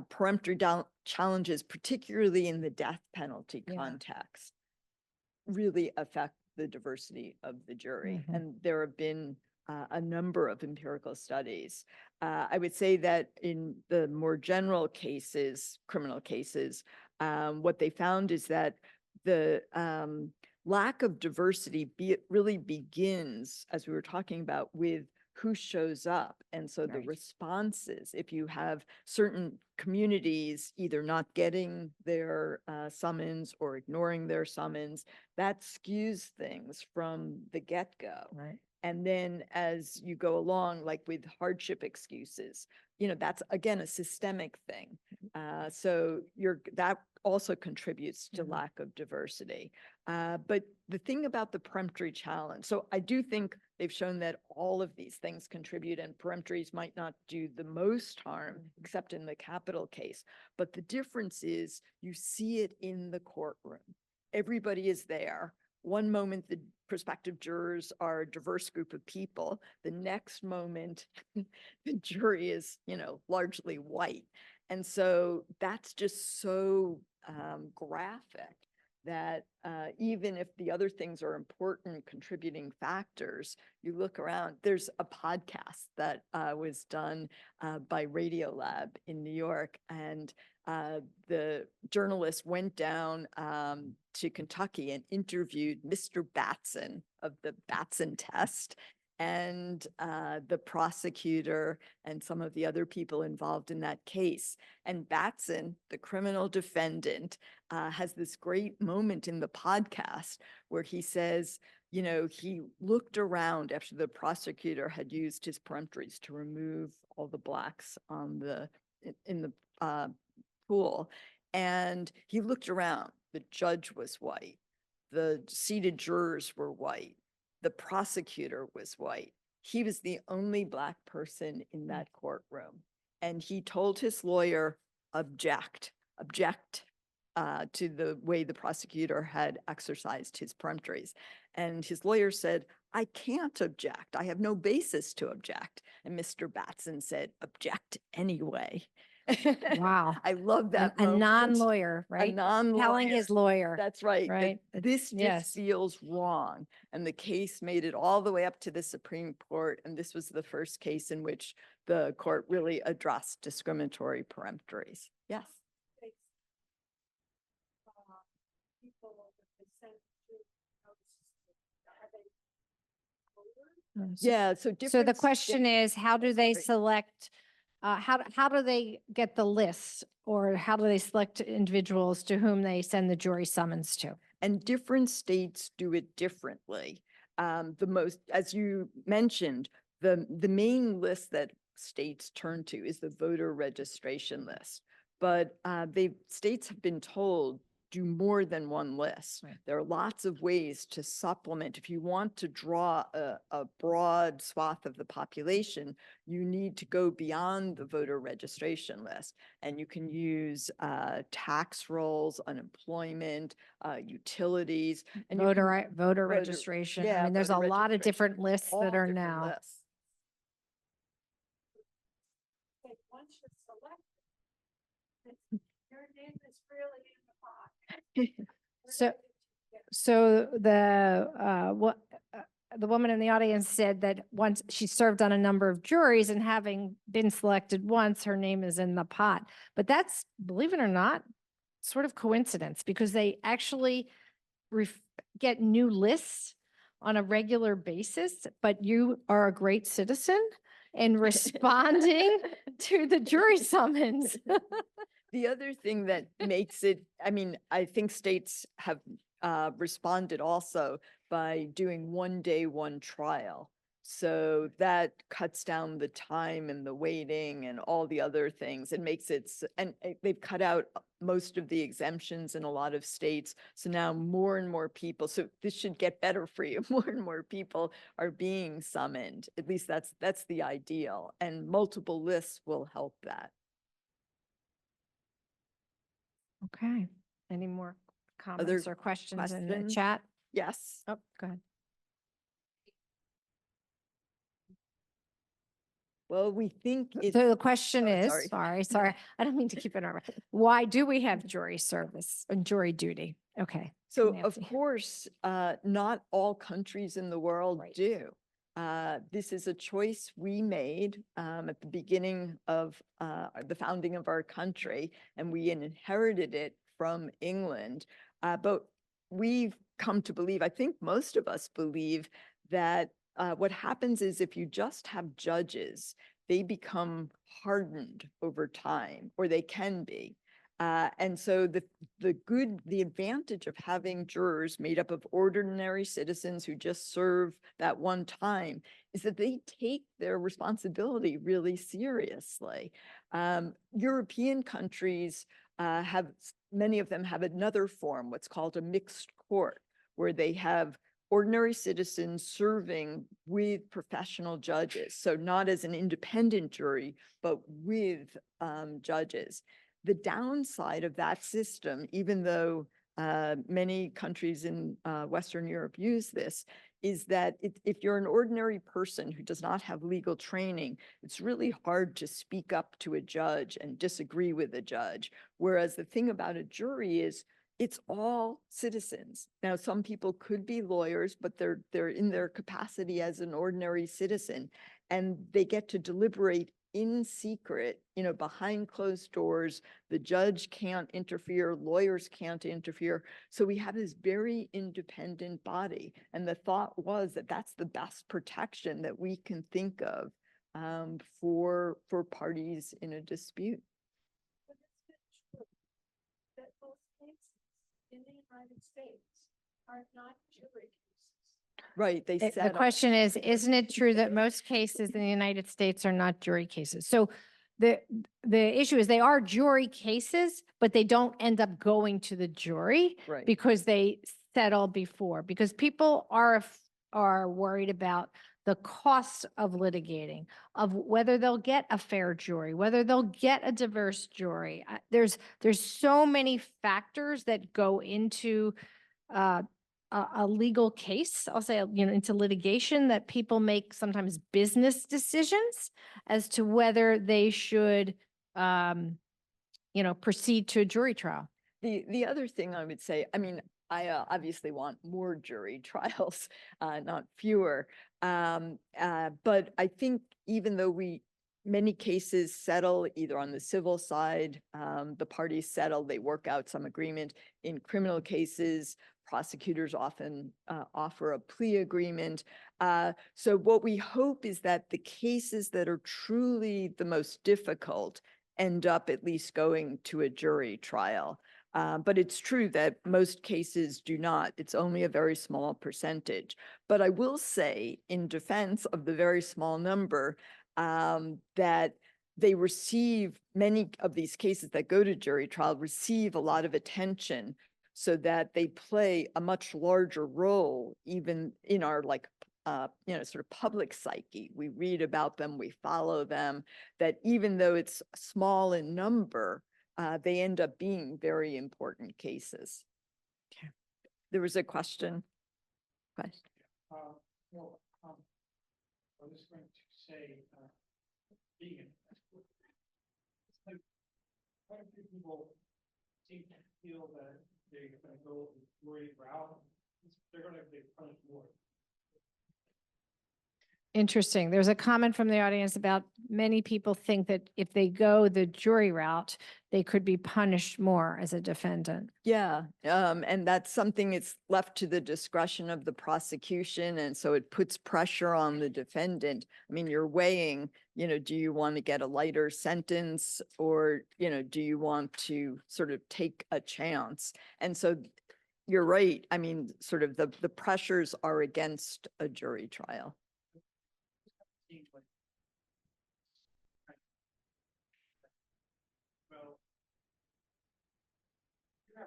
peremptory challenges, particularly in the death penalty Yeah. context, really affect the diversity of the jury. Mhm. And there have been a number of empirical studies. I would say that in the more general cases, criminal cases, what they found is that the lack of diversity really begins, as we were talking about, with who shows up. And so the Right. responses, if you have certain communities either not getting their summons or ignoring their summons, that skews things from the get-go. Right. And then as you go along, like with hardship excuses, you know, that's again a systemic thing. So that also contributes to Mhm. lack of diversity. But the thing about the peremptory challenge, so I do think they've shown that all of these things contribute, and peremptories might not do the most harm, except in the capital case. But the difference is you see it in the courtroom. Everybody is there. One moment, the prospective jurors are a diverse group of people. The next moment, the jury is, you know, largely white. And so that's just so graphic that even if the other things are important contributing factors, you look around, there's a podcast that was done by Radiolab in New York, and the journalist went down to Kentucky and interviewed Mr. Batson of the Batson test and the prosecutor and some of the other people involved in that case. And Batson, the criminal defendant, has this great moment in the podcast where he says, you know, he looked around after the prosecutor had used his peremptories to remove all the blacks on in the pool. And he looked around. The judge was white. The seated jurors were white. The prosecutor was white. He was the only Black person in that courtroom. And he told his lawyer, object to the way the prosecutor had exercised his peremptories. And his lawyer said, I can't object. I have no basis to object. And Mr. Batson said, object anyway. Wow. I love that A moment. non-lawyer, right? A non-lawyer. Telling his lawyer. That's right. Right. This Yes. just feels wrong. And the case made it all the way up to the Supreme Court. And this was the first case in which the court really addressed discriminatory peremptories. Yes. Yeah. So So the different question states- is, how do they Sorry. select, how do they get the list, or how do they select individuals to whom they send the jury summons to? And different states do it differently. As you mentioned, the main list that states turn to is the voter registration list. But states have been told, do more than one list. Right. There are lots of ways to supplement. If you want to draw a broad swath of the population, you need to go beyond the voter registration list. And you can use tax rolls, unemployment, utilities, and you can Voter registration. I yeah, mean, there's a voter lot of registration, different lists all that are different now. lists. Once you're selected, your name is really in the pot. So the woman in the audience said that once she served on a number of juries, and having been selected once, her name is in the pot. But that's, believe it or not, sort of coincidence, because they actually get new lists on a regular basis, but you are a great citizen in responding to the jury summons. The other thing that makes it, I mean, I think states have responded also by doing one day, one trial. So that cuts down the time and the waiting and all the other things and makes it, and they've cut out most of the exemptions in a lot of states. So now more and more people, so this should get better for you. More and more people are being summoned. At least that's the ideal, and multiple lists will help that. Okay. Any more comments or questions in the questions? chat? Yes. Oh, go ahead. Well, we think it's, So the question oh, is, sorry, I don't mean to keep it on. Why do we have jury service and jury duty? Okay. so of Nancy. course, not all countries in the world Right. do. This is a choice we made at the beginning of the founding of our country, and we inherited it from England. But we've come to believe, I think most of us believe, that what happens is if you just have judges, they become hardened over time, or they can be. And so the advantage of having jurors made up of ordinary citizens who just serve that one time is that they take their responsibility really seriously. European countries many of them have another form, what's called a mixed court, where they have ordinary citizens serving with professional judges. So not as an independent jury, but with judges. The downside of that system, even though many countries in Western Europe use this, is that if you're an ordinary person who does not have legal training, it's really hard to speak up to a judge and disagree with a judge. Whereas the thing about a jury is it's all citizens. Now, some people could be lawyers, but they're in their capacity as an ordinary citizen, and they get to deliberate in secret, behind closed doors. The judge can't interfere, lawyers can't interfere. So we have this very independent body. And the thought was that that's the best protection that we can think of for parties in a dispute. But it's been true that most cases in the United States are not jury cases. Right, they The set up. question is, isn't it true that most cases in the United States are not jury cases? So the issue is they are jury cases, but they don't end up going to the jury Right. because they settle before, because people are worried about the costs of litigating, of whether they'll get a fair jury, whether they'll get a diverse jury. There's so many factors that go into a legal case, I'll say, into litigation, that people make sometimes business decisions as to whether they should, proceed to a jury trial. The other thing I would say, I mean, I obviously want more jury trials, not fewer. But I think even though many cases settle either on the civil side, the parties settle, they work out some agreement. In criminal cases, prosecutors often offer a plea agreement. So what we hope is that the cases that are truly the most difficult end up at least going to a jury trial. But it's true that most cases do not. It's only a very small percentage. But I will say, in defense of the very small number, that many of these cases that go to jury trial receive a lot of attention, so that they play a much larger role even in our sort of public psyche. We read about them, we follow them, that even though it's small in number, they end up being very important cases. Okay. There was a question. Well, I was going to say, vegan. It's like, quite a few people seem to feel that they're going to go the jury route. They're going to get punished more. Interesting. There's a comment from the audience about many people think that if they go the jury route, they could be punished more as a defendant. Yeah, and that's something it's left to the discretion of the prosecution, and so it puts pressure on the defendant. I mean, you're weighing, do you want to get a lighter sentence, or, do you want to sort of take a chance? And so you're right. I mean, sort of the pressures are against a jury trial.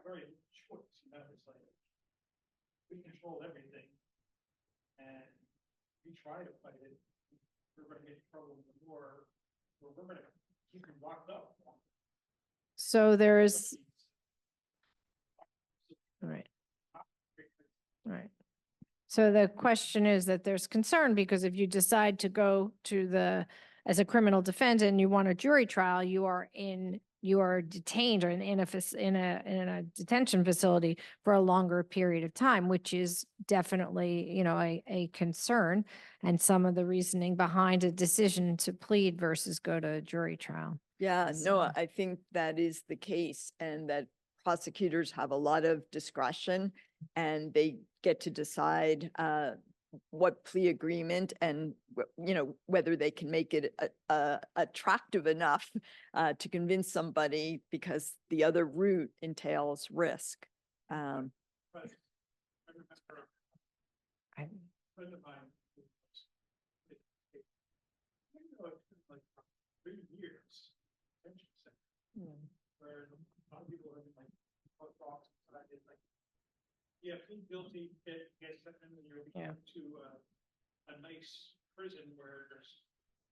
very choice, you know, it's like, we control everything. And we try to fight it, we're gonna get in trouble more, or we're gonna keep them locked up. So there's, right. Right. So the question is that there's concern because if you decide to go to as a criminal defendant, you want a jury trial, you are detained or in a detention facility for a longer period of time, which is definitely, you know, a concern and some of the reasoning behind a decision to plead versus go to a jury trial. Yeah, So- no, I think that is the case, and that prosecutors have a lot of discretion and they get to decide what plea agreement and, you know, whether they can make it attractive enough to convince somebody, because the other route entails risk. But I remember I- a friend of mine who was, I think it was like 3 years, detention center, where a lot of people have been like, what wrong, but I did like, yeah, plead guilty, get sentenced, and you're Yeah. to a nice prison where there's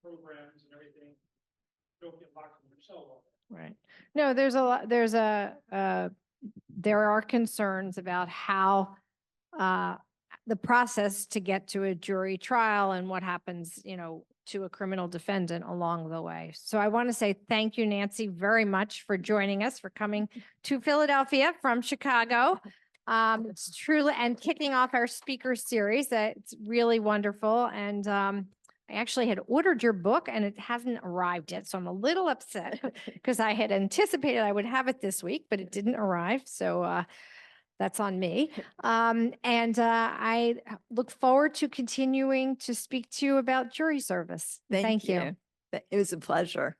programs and everything. Don't get locked in your cell all day. Right. No, there are concerns about how the process to get to a jury trial and what happens, you know, to a criminal defendant along the way. So I want to say thank you, Nancy, very much for joining us, for coming to Philadelphia from Chicago. It's truly, and kicking off our speaker series. It's really wonderful. And I actually had ordered your book and it hasn't arrived yet. So I'm a little upset because I had anticipated I would have it this week, but it didn't arrive. So that's on me. And I look forward to continuing to speak to you about jury service. Thank you. It was a pleasure.